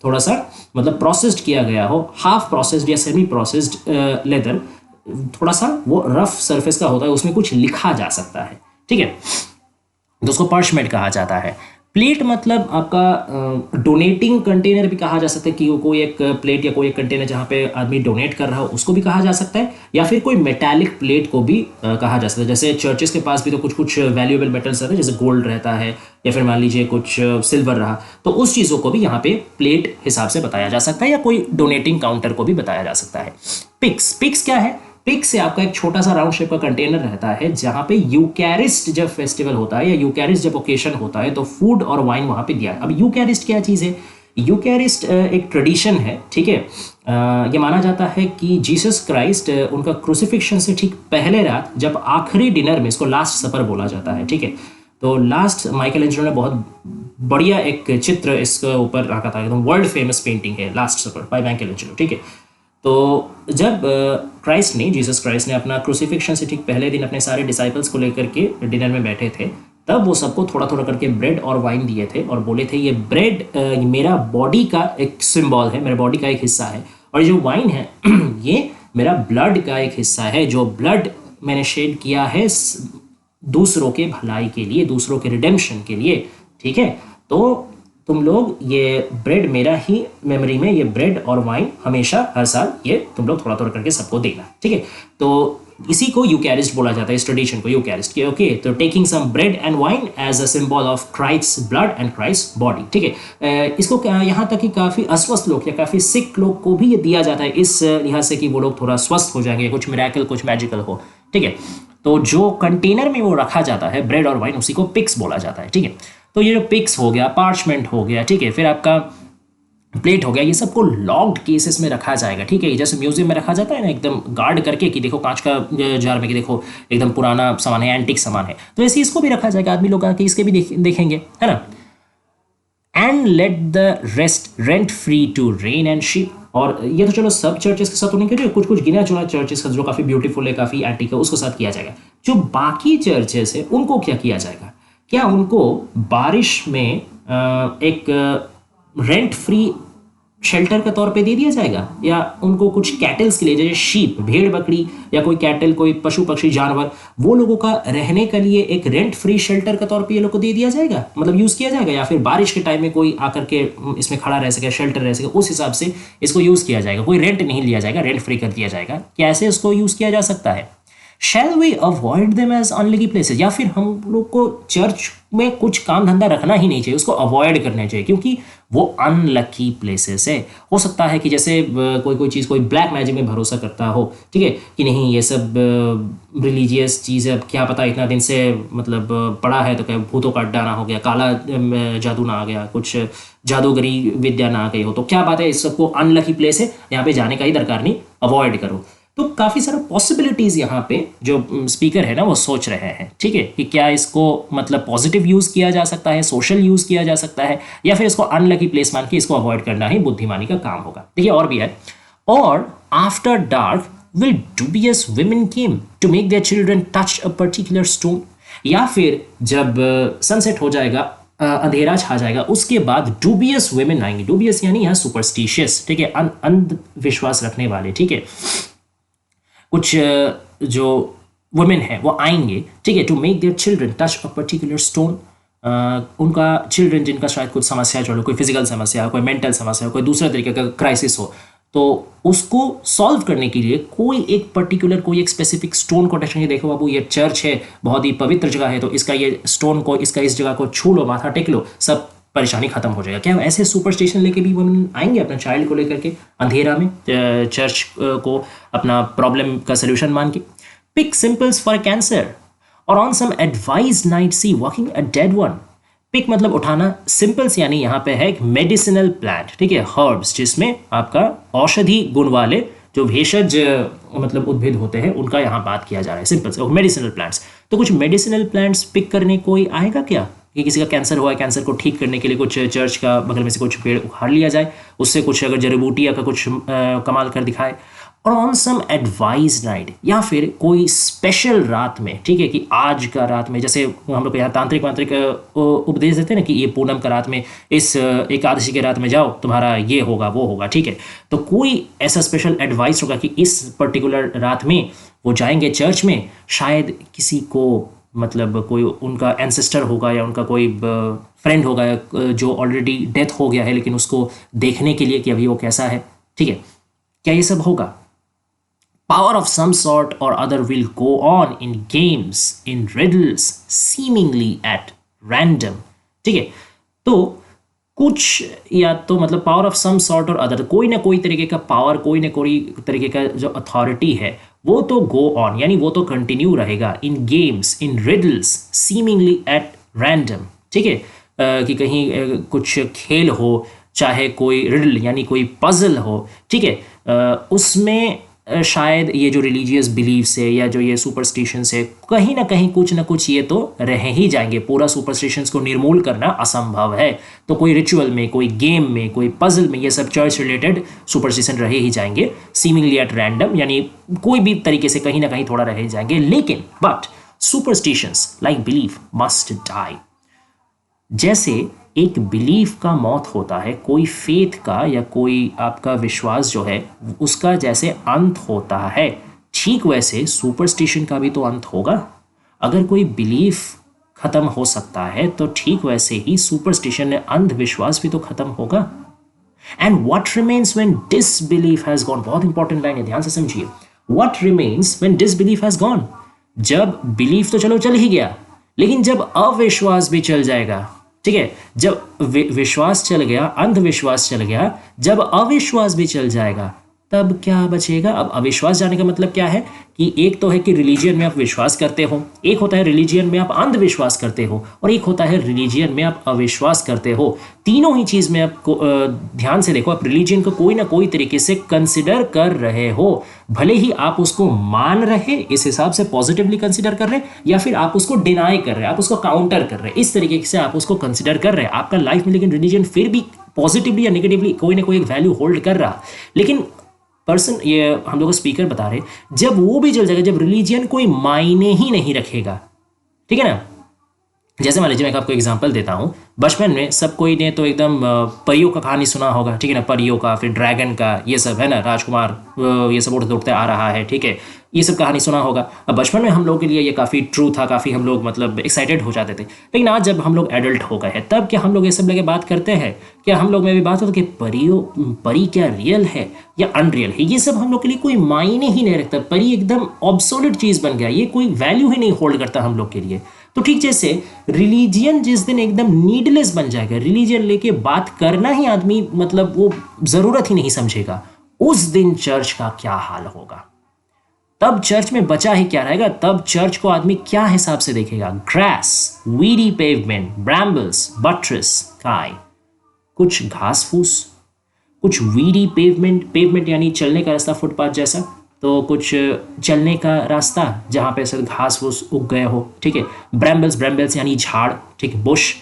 थोड़ा सा मतलब प्रोसेस्ड किया गया हो, हाफ प्रोसेस्ड या सेमी प्रोसेस्ड लेदर, थोड़ा सा वो रफ सरफेस का होता है, उसमें कुछ लिखा जा सकता है, ठीक है, तो उसको पार्चमेंट कहा जाता है। प्लेट मतलब आपका डोनेटिंग कंटेनर भी कहा जा सकता है, कि वो कोई एक प्लेट या कोई एक कंटेनर जहाँ पे आदमी डोनेट कर रहा हो उसको भी कहा जा सकता है, या फिर कोई मेटालिक प्लेट को भी कहा जा सकता है। जैसे चर्चेस के पास भी तो कुछ कुछ वैल्यूएबल मेटल्स रहते हैं, जैसे गोल्ड रहता है या फिर मान लीजिए कुछ सिल्वर रहा, तो उस चीज़ों को भी यहाँ पे प्लेट हिसाब से बताया जा सकता है, या कोई डोनेटिंग काउंटर को भी बताया जा सकता है। पिक्स क्या है, पिक से आपका एक छोटा सा राउंड शेप का कंटेनर रहता है, जहां पे यूकैरिस्ट जब फेस्टिवल होता है या यूकैरिस्ट जब ओकेशन होता है तो फूड और वाइन वहां पे दिया है। अब यूकैरिस्ट क्या चीज़ है, यूकैरिस्ट एक ट्रेडिशन है, ठीक है, ये माना जाता है कि जीसस क्राइस्ट उनका क्रूसिफिक्शन से ठीक पहले रात जब आखिरी डिनर में, इसको लास्ट सपर बोला जाता है, ठीक है, तो लास्ट माइकल एंजेलो ने बहुत बढ़िया एक चित्र इसके ऊपर रखा था, एकदम वर्ल्ड फेमस पेंटिंग है last supper by Michelangelo, ठीक है। तो जब जीसस क्राइस्ट ने अपना क्रूसिफिक्शन से ठीक पहले दिन अपने सारे डिसाइपल्स को लेकर के डिनर में बैठे थे, तब वो सबको थोड़ा थोड़ा करके ब्रेड और वाइन दिए थे और बोले थे ये ब्रेड मेरा बॉडी का एक सिंबल है, मेरे बॉडी का एक हिस्सा है, और जो वाइन है ये मेरा ब्लड का एक हिस्सा है, जो ब्लड मैंने शेड किया है दूसरों के भलाई के लिए, दूसरों के रिडेम्पशन के लिए, ठीक है। तो तुम लोग ये ब्रेड मेरा ही मेमोरी में, ये ब्रेड और वाइन हमेशा हर साल ये तुम लोग थोड़ा थोड़ा करके सबको देना, ठीक है। तो इसी को यूकैरिस्ट बोला जाता है, इस ट्रेडिशन को यूकैरिस्ट के। ओके, तो taking some bread and wine as a symbol of Christ blood and Christ body. ठीक है, इसको यहाँ तक कि काफ़ी अस्वस्थ लोग या काफ़ी सिक लोग को भी ये दिया जाता है इस लिहाज से कि वो लोग थोड़ा स्वस्थ हो जाएंगे, कुछ मिरेकल कुछ मैजिकल हो। ठीक है, तो जो कंटेनर में वो रखा जाता है ब्रेड और वाइन, उसी को पिक्स बोला जाता है। ठीक है, तो ये जो पिक्स हो गया, पार्चमेंट हो गया, ठीक है, फिर आपका प्लेट हो गया, ये सबको लॉक्ड केसेस में रखा जाएगा। ठीक है, जैसे म्यूजियम में रखा जाता है ना, एकदम गार्ड करके कि देखो कांच का जार में कि देखो एकदम पुराना सामान है, एंटिक सामान है, तो ऐसे इसको भी रखा जाएगा। आदमी लोग आके इसके भी देखेंगे, है ना। And let the rest rent free to rain and sheep. और ये तो चलो सब चर्चेस के साथ तो नहीं करिए, कुछ कुछ गिना चुना चर्चेस का जो काफ़ी ब्यूटीफुल है, काफ़ी एंटिक है, उसके साथ किया जाएगा। जो बाकी चर्चेस है उनको क्या किया जाएगा? क्या उनको बारिश में एक रेंट फ्री शेल्टर के तौर पे दे दिया जाएगा, या उनको कुछ कैटल्स के लिए, जैसे शीप, भेड़ बकरी या कोई कैटल, कोई पशु पक्षी जानवर, वो लोगों का रहने के लिए एक रेंट फ्री शेल्टर के तौर पे ये लोग को दे दिया जाएगा, मतलब यूज़ किया जाएगा? या फिर बारिश के टाइम में कोई आकर के इसमें खड़ा रह सके, शेल्टर रह सके, उस हिसाब से इसको यूज़ किया जाएगा। कोई रेंट नहीं लिया जाएगा, रेंट फ्री कर दिया जाएगा। कैसे इसको यूज़ किया जा सकता है? Shall we avoid them as unlucky places, या फिर हम लोग को चर्च में कुछ काम धंधा रखना ही नहीं चाहिए, उसको अवॉइड करना चाहिए, क्योंकि वो अनलकी प्लेसेस है। हो सकता है कि जैसे कोई चीज़, कोई ब्लैक मैजिक में भरोसा करता हो, ठीक है, कि नहीं ये सब रिलीजियस चीज़ है, क्या पता इतना दिन से मतलब पड़ा है तो क्या भूतों का अड्डा ना हो गया, काला जादू ना आ गया, कुछ जादूगरी विद्या ना आ गई हो, तो क्या बात है, इस सबको अनलकी प्लेस है, यहाँ पे जाने का ही दरकार नहीं, अवॉइड करो। तो काफ़ी सारा पॉसिबिलिटीज़ यहाँ पे जो स्पीकर है ना वो सोच रहे हैं, ठीक है, कि क्या इसको मतलब पॉजिटिव यूज़ किया जा सकता है, सोशल यूज़ किया जा सकता है, या फिर इसको अनलकी प्लेस मान के इसको अवॉइड करना ही बुद्धिमानी का काम होगा। देखिए और भी है, और after dark will dubious women came to make their children touch a particular stone, या फिर जब सनसेट हो जाएगा, अंधेरा छा जाएगा, उसके बाद डूबियस वुमेन आएंगे। डूबियस यानी यहाँ सुपरस्टिशियस, ठीक है, अंधविश्वास रखने वाले, ठीक है, कुछ जो वुमेन है वो आएंगे, ठीक है, to make their children touch a particular stone. उनका चिल्ड्रन जिनका शायद कुछ समस्या चलो, कोई फिजिकल समस्या, कोई मेंटल समस्या, कोई दूसरे तरीके का क्राइसिस हो, तो उसको सॉल्व करने के लिए कोई एक पर्टिकुलर, कोई एक स्पेसिफिक स्टोन को टच करेंगे। देखो बाबू ये चर्च है, बहुत ही पवित्र जगह है, तो इसका ये स्टोन को, इसका इस जगह को छू लो, माथा टेक लो, सब परेशानी खत्म हो जाएगा। क्या ऐसे सुपरस्टिशन लेके भी वुमेन आएंगे अपना चाइल्ड को लेकर के अंधेरा में चर्च को अपना प्रॉब्लम का सोल्यूशन मान के? पिक सिंपल्स फॉर कैंसर और on some advise night see walking a dead one. Pick मतलब उठाना, सिंपल्स यानी यहाँ पे है एक मेडिसिनल प्लांट, ठीक है, हर्ब्स, जिसमें आपका औषधि गुण वाले जो भेषज मतलब उद्भिद होते हैं उनका यहाँ बात किया जा रहा है, सिंपल्स मेडिसिनल प्लांट्स। तो कुछ मेडिसिनल प्लांट्स पिक करने कोई आएगा क्या, कि किसी का कैंसर हुआ है, कैंसर को ठीक करने के लिए कुछ चर्च का बगल में से कुछ पेड़ उखाड़ लिया जाए, उससे कुछ अगर जड़ी बूटियाँ का कुछ कमाल कर दिखाए। और ऑन सम एडवाइज नाइट, या फिर कोई स्पेशल रात में, ठीक है, कि आज का रात में, जैसे हम लोग यहाँ तांत्रिक वांत्रिक उपदेश देते हैं ना कि ये पूनम का रात में, इस एकादशी के रात में जाओ, तुम्हारा ये होगा वो होगा, ठीक है, तो कोई ऐसा स्पेशल एडवाइस होगा कि इस पर्टिकुलर रात में वो जाएंगे चर्च में, शायद किसी को मतलब कोई उनका एंसेस्टर होगा या उनका कोई फ्रेंड होगा जो ऑलरेडी डेथ हो गया है, लेकिन उसको देखने के लिए कि अभी वो कैसा है, ठीक है, क्या ये सब होगा? Power of some sort or other will go on in games, in riddles, seemingly at random, ठीक है, तो कुछ या तो मतलब पावर ऑफ सम सॉर्ट और अदर, कोई ना कोई तरीके का पावर, कोई ना कोई तरीके का जो अथॉरिटी है वो तो गो ऑन, यानी वो तो कंटिन्यू रहेगा, in games, in riddles, seemingly at random, ठीक है, कि कहीं कुछ खेल हो, चाहे कोई रिडल यानी कोई पजल हो, ठीक है, उसमें शायद ये जो रिलीजियस बिलीव्स है या जो ये सुपरस्टिशंस है, कहीं ना कुछ ये तो रह ही जाएंगे। पूरा सुपरस्टिशंस को निर्मूल करना असंभव है, तो कोई रिचुअल में, कोई गेम में, कोई पजल में ये सब चर्च रिलेटेड सुपरस्टिशन रहे ही जाएंगे, सीमिंगली एट रैंडम, यानी कोई भी तरीके से कहीं ना कहीं थोड़ा रह ही जाएंगे। लेकिन but superstitions like belief must die. जैसे एक बिलीफ का मौत होता है, कोई फेथ का या कोई आपका विश्वास जो है उसका जैसे अंत होता है, ठीक वैसे सुपरस्टिशन का भी तो अंत होगा। अगर कोई बिलीफ खत्म हो सकता है तो ठीक वैसे ही सुपरस्टिशन या अंधविश्वास भी तो खत्म होगा। And what remains when disbelief has gone, बहुत इंपॉर्टेंट लाइन है, ध्यान से समझिए। What remains when disbelief has gone? जब बिलीफ तो चलो चल ही गया, लेकिन जब अविश्वास भी चल जाएगा, ठीक है, जब विश्वास चल गया, अंधविश्वास चल गया, जब अविश्वास भी चल जाएगा, तब क्या बचेगा? अब अविश्वास जाने का मतलब क्या है कि एक तो है कि रिलीजियन में आप विश्वास करते हो, एक होता है रिलीजियन में आप अंधविश्वास करते हो, और एक होता है रिलीजियन में आप अविश्वास करते हो। तीनों ही चीज़ में आप ध्यान से देखो, आप रिलीजियन को कोई ना कोई तरीके से कंसिडर कर रहे हो, भले ही आप उसको मान रहे, इस हिसाब से पॉजिटिवली कंसिडर कर रहे हैं, या फिर आप उसको डिनाई कर रहे हैं, आप उसको काउंटर कर रहे हैं, इस तरीके से आप उसको कंसिडर कर रहे हैं आपका लाइफ में। लेकिन रिलीजन फिर भी पॉजिटिवली या नेगेटिवली कोई ना कोई एक वैल्यू होल्ड कर रहा। लेकिन पर्सन, ये हम लोग स्पीकर बता रहे, जब वो भी चल जाएगा, जब रिलीजियन कोई मायने ही नहीं रखेगा, ठीक है ना। जैसे मान लीजिए मैं आपको एग्जांपल देता हूँ, बचपन में सब कोई ने तो एकदम परियों का कहानी सुना होगा, ठीक है ना, परियों का, फिर ड्रैगन का, ये सब है ना, राजकुमार ये सब उड़ते उड़ते आ रहा है, ठीक है, ये सब कहानी सुना होगा। अब बचपन में हम लोग के लिए ये काफ़ी ट्रू था, काफ़ी हम लोग मतलब एक्साइटेड हो जाते थे। लेकिन आज जब हम लोग एडल्ट हो गए हैं, तब क्या हम लोग ये सब लेके बात करते हैं? क्या हम लोग में भी बात होती है कि परी क्या रियल है या अनरियल है? ये सब हम लोग के लिए कोई मायने ही नहीं रखता। परी एकदम ऑब्सोलेट चीज़ बन गया, ये कोई वैल्यू ही नहीं होल्ड करता हम लोग के लिए। तो ठीक जैसे रिलीजियन जिस दिन एकदम नीडलेस बन जाएगा, रिलीजियन लेके बात करना ही आदमी मतलब वो ज़रूरत ही नहीं समझेगा, उस दिन चर्च का क्या हाल होगा? तब चर्च में बचा ही क्या रहेगा? तब चर्च को आदमी क्या हिसाब से देखेगा? Grass, weedy pavement, brambles, buttress, sky, कुछ घास फूस, कुछ वीडी पेवमेंट, पेवमेंट यानी चलने का रास्ता, फुटपाथ जैसा, तो कुछ चलने का रास्ता जहाँ पे ऐसे घास फूस उग गए हो, ठीक है। ब्रैम्बल्स, ब्रैम्बल्स यानी झाड़, ठीक है, बुश।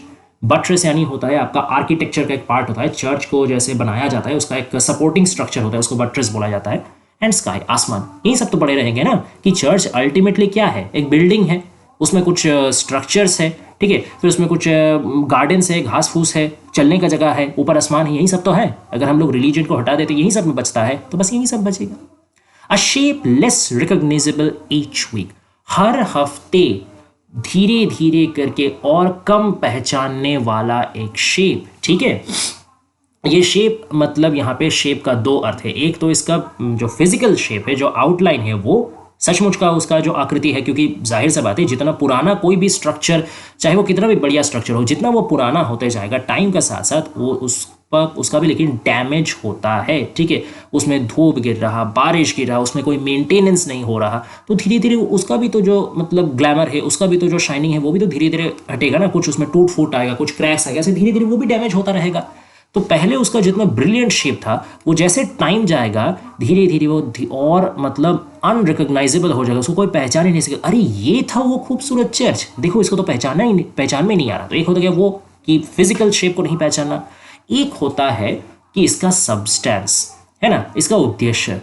बट्रेस यानी होता है आपका आर्किटेक्चर का एक पार्ट होता है, चर्च को जैसे बनाया जाता है उसका एक सपोर्टिंग स्ट्रक्चर होता है, उसको बट्रेस बोला जाता है। एंड स्काई, आसमान, यही सब तो पड़े रहेंगे ना कि चर्च अल्टीमेटली क्या है? एक बिल्डिंग है, उसमें कुछ स्ट्रक्चर्स है, ठीक है, फिर उसमें कुछ गार्डन्स है, घास फूस है, चलने का जगह है, ऊपर आसमान है, यही सब तो है। अगर हम लोग रिलीजन को हटा देते यही सब में बचता है, तो बस यही सब बचेगा। A shape less recognizable each week, हर हफ्ते धीरे धीरे करके और कम पहचानने वाला एक शेप, ठीक है। ये शेप मतलब यहाँ पे शेप का दो अर्थ है। एक तो इसका जो फिजिकल शेप है, जो आउटलाइन है, वो सचमुच का उसका जो आकृति है, क्योंकि जाहिर सा बात है जितना पुराना कोई भी स्ट्रक्चर, चाहे वो कितना भी बढ़िया स्ट्रक्चर हो, जितना वो पुराना होते जाएगा टाइम का साथ साथ, वो उसका भी लेकिन डैमेज होता है, ठीक है। उसमें धूप गिर रहा, बारिश गिर रहा, उसमें कोई मेंटेनेंस नहीं हो रहा, तो धीरे धीरे उसका भी तो जो मतलब ग्लैमर है, उसका भी तो जो शाइनिंग है, वो भी तो धीरे धीरे हटेगा ना। कुछ उसमें टूट फूट आएगा, कुछ क्रैक्स आएगा, ऐसे धीरे धीरे वो भी डैमेज होता रहेगा। तो पहले उसका जितना ब्रिलियंट शेप था, वो जैसे टाइम जाएगा धीरे धीरे वो और मतलब अनरिकग्नाइजेबल हो जाएगा, उसको कोई पहचान ही नहीं सकेगा। अरे ये था वो खूबसूरत चर्च, देखो इसको तो पहचान में नहीं आ रहा। तो एक होता है वो कि फिजिकल शेप को नहीं पहचानना, एक होता है कि इसका सब्सटेंस है ना, इसका उद्देश्य,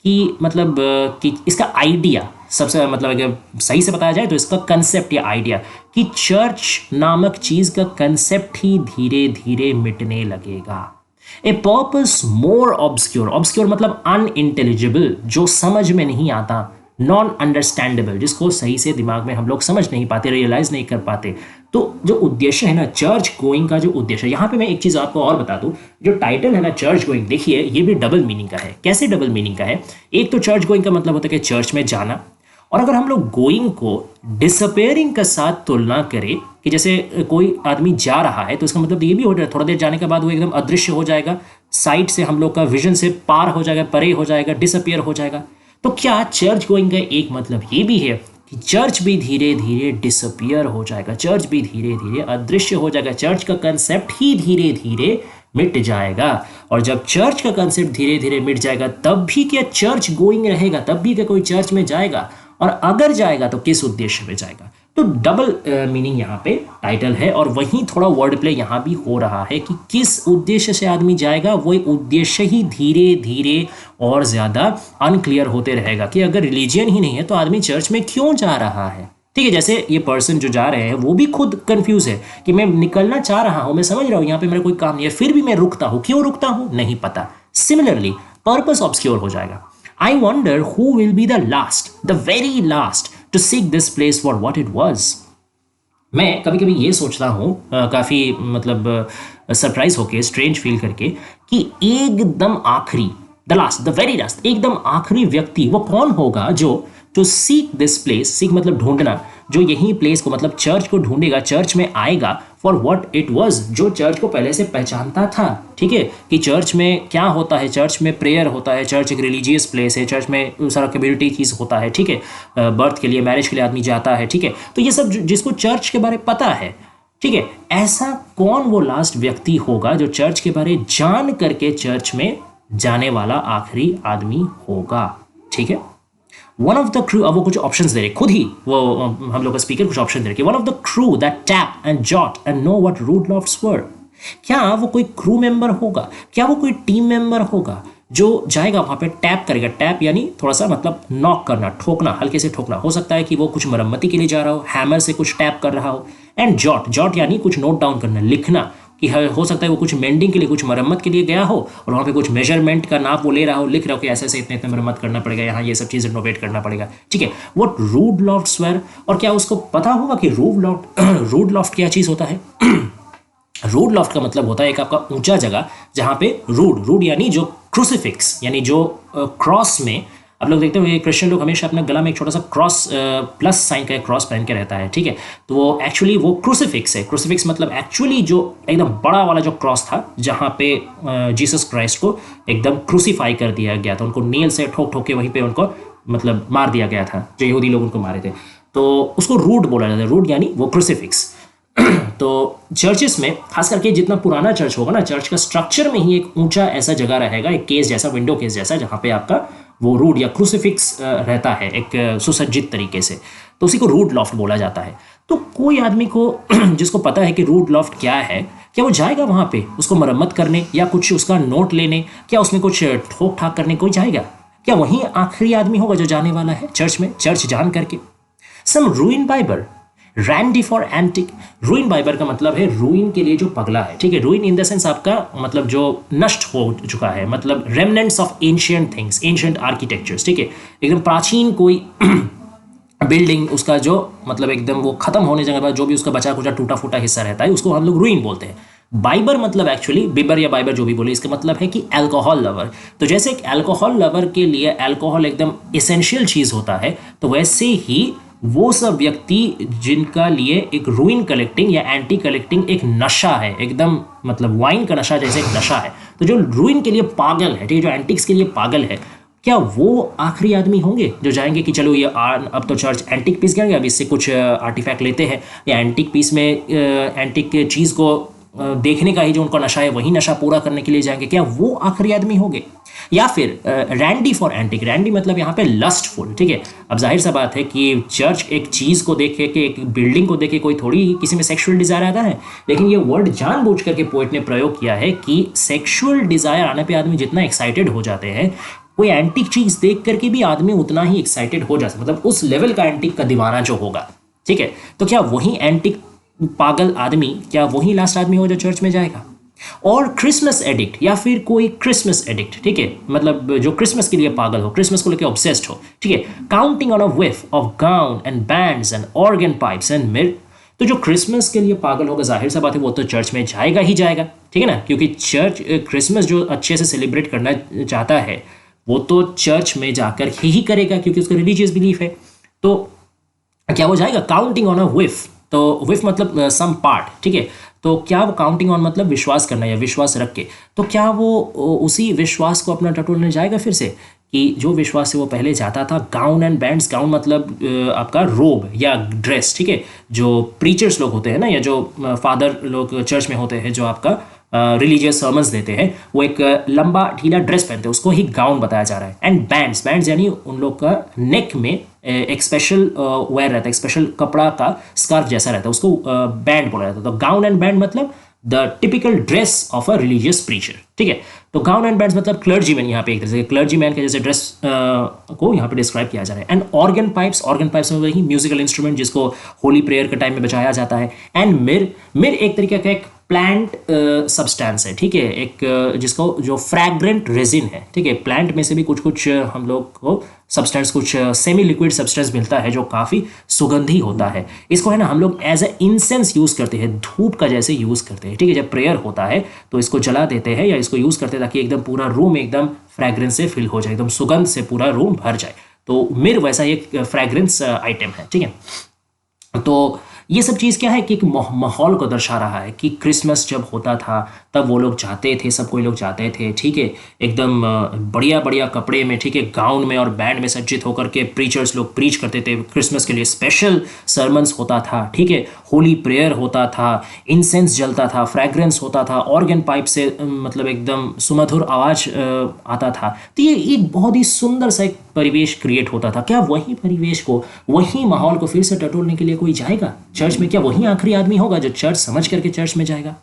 कि मतलब कि इसका आइडिया, सबसे मतलब अगर सही से बताया जाए तो इसका कंसेप्ट या आइडिया, कि चर्च नामक चीज का कंसेप्ट ही धीरे धीरे मिटने लगेगा। A purpose more obscure, obscure मतलब अनइंटेलिजिबल, जो समझ में नहीं आता, नॉन अंडरस्टैंडेबल, जिसको सही से दिमाग में हम लोग समझ नहीं पाते, रियलाइज नहीं कर पाते। तो जो उद्देश्य है ना चर्च गोइंग का, जो उद्देश्य, यहाँ पे मैं एक चीज़ आपको और बता दूं, जो टाइटल है ना चर्च गोइंग, देखिए ये भी डबल मीनिंग का है। कैसे डबल मीनिंग का है? एक तो चर्च गोइंग का मतलब होता है कि चर्च में जाना, और अगर हम लोग गोइंग को डिसअपेयरिंग के साथ तुलना करें कि जैसे कोई आदमी जा रहा है, तो इसका मतलब ये भी हो जाए थोड़ा देर जाने के बाद वो एकदम अदृश्य हो जाएगा, साइट से हम लोग का विजन से पार हो जाएगा, परे हो जाएगा, डिसअपेयर हो जाएगा। तो क्या चर्च गोइंग का एक मतलब ये भी है कि चर्च भी धीरे धीरे डिसअपियर हो जाएगा, चर्च भी धीरे धीरे अदृश्य हो जाएगा, चर्च का कंसेप्ट ही धीरे धीरे मिट जाएगा। और जब चर्च का कंसेप्ट धीरे धीरे मिट जाएगा, तब भी क्या चर्च गोइंग रहेगा? तब भी क्या कोई चर्च में जाएगा? और अगर जाएगा तो किस उद्देश्य में जाएगा? तो डबल मीनिंग यहाँ पे टाइटल है, और वहीं थोड़ा वर्ड प्ले यहाँ भी हो रहा है कि किस उद्देश्य से आदमी जाएगा, वही उद्देश्य ही धीरे धीरे और ज़्यादा अनक्लियर होते रहेगा कि अगर रिलीजियन ही नहीं है तो आदमी चर्च में क्यों जा रहा है। ठीक है, जैसे ये पर्सन जो जा रहे हैं वो भी खुद कंफ्यूज है कि मैं निकलना चाह रहा हूँ, मैं समझ रहा हूँ यहाँ पे मेरा कोई काम नहीं है, फिर भी मैं रुकता हूँ, क्यों रुकता हूँ नहीं पता। सिमिलरली पर्पस ऑब्सक्योर हो जाएगा। I wonder who will be the last, the very last to seek this place for what it was. मैं कभी कभी ये सोचता हूँ काफ़ी मतलब सरप्राइज होके, स्ट्रेंज फील करके, कि एकदम आखिरी the last, the very last, एकदम आखिरी व्यक्ति वो कौन होगा जो to seek this place, seek मतलब ढूंढना, जो यही प्लेस को मतलब चर्च को ढूंढेगा, चर्च में आएगा फॉर व्हाट इट वाज, जो चर्च को पहले से पहचानता था। ठीक है, कि चर्च में क्या होता है, चर्च में प्रेयर होता है, चर्च एक रिलीजियस प्लेस है, चर्च में सारा कम्युनिटी चीज़ होता है। ठीक है, बर्थ के लिए, मैरिज के लिए आदमी जाता है। ठीक है, तो ये सब जिसको चर्च के बारे में पता है। ठीक है, ऐसा कौन वो लास्ट व्यक्ति होगा जो चर्च के बारे जान करके चर्च में जाने वाला आखिरी आदमी होगा। ठीक है, वन ऑफ द क्रू, अब वो कुछ ऑप्शंस दे रहे खुद ही, वो हम लोग का स्पीकर कुछ ऑप्शन दे रहे, one of the crew that tap and jot and know what rood lofts were. क्या वो कोई क्रू मेंबर होगा, क्या वो कोई टीम मेंबर होगा जो जाएगा वहां पे टैप करेगा, टैप यानी थोड़ा सा मतलब नॉक करना, ठोकना, हल्के से ठोकना, हो सकता है कि वो कुछ मरम्मती के लिए जा रहा हो, हैमर से कुछ टैप कर रहा हो, एंड जॉट, जॉट यानी कुछ नोट डाउन करना, लिखना, कि हो सकता है वो कुछ मेंडिंग के लिए, कुछ मरम्मत के लिए गया हो और वहाँ पे कुछ मेजरमेंट का नाप वो ले रहा हो, लिख रहा हो कि ऐसे ऐसे इतने इतने मरम्मत करना पड़ेगा, यहाँ ये सब चीज़ रिनोवेट करना पड़ेगा। ठीक है, व्हाट रूड लॉफ्ट्स वर, और क्या उसको पता होगा कि रूड लॉफ्ट क्या चीज़ होता है। रूड लॉफ्ट का मतलब होता है एक आपका ऊंचा जगह जहाँ पे रूड यानी जो क्रूसिफिक्स यानी जो क्रॉस में आप लोग देखते हो ये क्रिश्चियन लोग हमेशा अपने गला में एक छोटा सा क्रॉस प्लस साइन का एक क्रॉस पहन के रहता है। ठीक है, तो वो एक्चुअली वो क्रूसिफिक्स है। क्रूसिफिक्स मतलब एक्चुअली जो एकदम बड़ा वाला जो क्रॉस था जहाँ पे जीसस क्राइस्ट को एकदम क्रूसीफाई कर दिया गया था, उनको नील से ठोक ठोक के वहीं पे उनको मतलब मार दिया गया था, जो यहूदी लोग उनको मारे थे, तो उसको रूड बोला जाता है। रूड यानी वो क्रूसिफिक्स। तो चर्चेस में खास करके जितना पुराना चर्च होगा ना, चर्च का स्ट्रक्चर में ही एक ऊंचा ऐसा जगह रहेगा, एक केस जैसा, विंडो केस जैसा, जहाँ पे आपका वो रूड या क्रूसिफिक्स रहता है एक सुसज्जित तरीके से, तो उसी को रूड लॉफ्ट बोला जाता है। तो कोई आदमी को जिसको पता है कि रूड लॉफ्ट क्या है, क्या वो जाएगा वहाँ पे उसको मरम्मत करने या कुछ उसका नोट लेने, क्या उसमें कुछ ठोक ठाक करने कोई जाएगा? क्या वही आखिरी आदमी होगा जो जाने वाला है चर्च में, चर्च जान करके? Some ruin bibber, randy for antique. Ruin bibber का मतलब है रूइन के लिए जो पगला है। ठीक है, रूइन इन द सेंस आपका मतलब जो नष्ट हो चुका है, मतलब remnants of ancient things, ancient architectures. ठीक है, एकदम प्राचीन कोई बिल्डिंग, उसका जो मतलब एकदम वो खत्म होने जगह पर जो भी उसका बचा कुचा टूटा फूटा हिस्सा रहता है उसको हम लोग रूइन बोलते हैं। बाइबर मतलब एक्चुअली बिबर या बाइबर जो भी बोले, इसका मतलब है कि अल्कोहल लवर। तो जैसे एक अल्कोहल लवर के लिए अल्कोहल एकदम एसेंशियल चीज होता है, तो वैसे ही वो सब व्यक्ति जिनका लिए एक रूइन कलेक्टिंग या एंटी कलेक्टिंग एक नशा है, एकदम मतलब वाइन का नशा जैसे एक नशा है, तो जो रूइन के लिए पागल है, ठीक है, जो एंटिक्स के लिए पागल है, क्या वो आखिरी आदमी होंगे जो जाएंगे कि चलो ये अब तो चर्च एंटिक पीस गए, अब इससे कुछ आर्टिफैक्ट लेते हैं, या एंटिक पीस में एंटिक चीज़ को देखने का ही जो उनका नशा है वही नशा पूरा करने के लिए जाएंगे? क्या वो आखिरी आदमी होंगे? या फिर रैंडी फॉर एंटिक, रैंडी मतलब यहाँ पे लस्टफुल। ठीक है, अब जाहिर सा बात है कि चर्च एक चीज़ को देखे के, एक बिल्डिंग को देखे कोई थोड़ी ही किसी में सेक्सुअल डिजायर आता है, लेकिन ये वर्ड जानबूझ करके पोएट ने प्रयोग किया है कि सेक्सुअल डिजायर आने पे आदमी जितना एक्साइटेड हो जाते हैं, कोई एंटिक चीज़ देख करके भी आदमी उतना ही एक्साइटेड हो जाता है, मतलब उस लेवल का एंटिक का दीवाना जो होगा। ठीक है, तो क्या वही एंटिक पागल आदमी, क्या वही लास्ट आदमी हो जो चर्च में जाएगा? और क्रिसमस एडिक्ट, या फिर कोई क्रिसमस एडिक्ट, ठीक है, मतलब जो क्रिसमस के लिए पागल हो, क्रिसमस को लेकर ऑब्सेस्ड हो। ठीक है, counting on a whiff of gown and bands and organ pipes and myrrh. तो जो क्रिसमस के लिए पागल होगा, जाहिर सा बात है वो तो चर्च में जाएगा ही जाएगा। ठीक है ना, क्योंकि चर्च क्रिसमस जो अच्छे से सेलिब्रेट करना चाहता है वो तो चर्च में जाकर ही करेगा, क्योंकि उसका रिलीजियस बिलीफ है। तो क्या वो जाएगा? काउंटिंग ऑन अ व्हिफ, तो विफ मतलब सम पार्ट। ठीक है, तो क्या वो काउंटिंग ऑन मतलब विश्वास करना या विश्वास रख के, तो क्या वो उसी विश्वास को अपना टटोलने जाएगा फिर से, कि जो विश्वास से वो पहले जाता था? गाउन एंड बैंड्स, गाउन मतलब आपका रोब या ड्रेस। ठीक है, जो प्रीचर्स लोग होते हैं ना, या जो फादर लोग चर्च में होते हैं जो आपका रिलीजियस सर्मन्स देते हैं, वो एक लंबा ढीला ड्रेस पहनते हैं, उसको ही गाउन बताया जा रहा है। एंड बैंड्स, बैंड्स यानी उन लोग का नेक में एक स्पेशल वेयर रहता है, एक स्पेशल कपड़ा का स्कार्फ जैसा रहता है, उसको बैंड बोला जाता है। तो गाउन एंड बैंड मतलब the typical dress of a religious preacher. ठीक है, तो गाउन एंड बैंड्स मतलब क्लर्जी मैन, यहाँ पे एक तरह से क्लर्जी मैन के जैसे ड्रेस को यहाँ पे डिस्क्राइब किया जा रहा है। And organ pipes, organ pipes में वही म्यूजिकल इंस्ट्रूमेंट जिसको होली प्रेयर के टाइम में बजाया जाता है। एंड मिर, मिर एक तरीके का एक प्लांट सब्सटेंस है, ठीक है, एक जिसको जो फ्रैग्रेंट रेजिन है, ठीक है, प्लांट में से भी कुछ कुछ हम लोग को सब्सटेंस, कुछ सेमी लिक्विड सब्सटेंस मिलता है जो काफ़ी सुगंधी होता है। इसको है ना हम लोग एज ए इंसेंस यूज़ करते हैं, धूप का जैसे यूज़ करते हैं, ठीक है, जब प्रेयर होता है तो इसको जला देते हैं या इसको यूज़ करते हैं ताकि एकदम पूरा रूम एकदम फ्रैग्रेंस से फिल हो जाए, एकदम सुगंध से पूरा रूम भर जाए। तो मिर वैसा एक फ्रैग्रेंस आइटम है, ठीक है। तो ये सब चीज़ क्या है कि एक माहौल को दर्शा रहा है कि क्रिसमस जब होता था तब वो लोग जाते थे, सब कोई लोग जाते थे, ठीक है, एकदम बढ़िया बढ़िया कपड़े में, ठीक है, गाउन में और बैंड में सज्जित होकर के प्रीचर्स लोग प्रीच करते थे, क्रिसमस के लिए स्पेशल सरमन्स होता था, ठीक है, होली प्रेयर होता था, इंसेंस जलता था, फ्रैग्रेंस होता था, ऑर्गन पाइप से मतलब एकदम सुमधुर आवाज़ आता था। तो ये एक बहुत ही सुंदर सा एक परिवेश क्रिएट होता था। क्या वही परिवेश को, वही माहौल को फिर से टटोलने के लिए कोई जाएगा चर्च में? क्या वही आखिरी आदमी होगा जो चर्च समझ करके चर्च में जाएगा?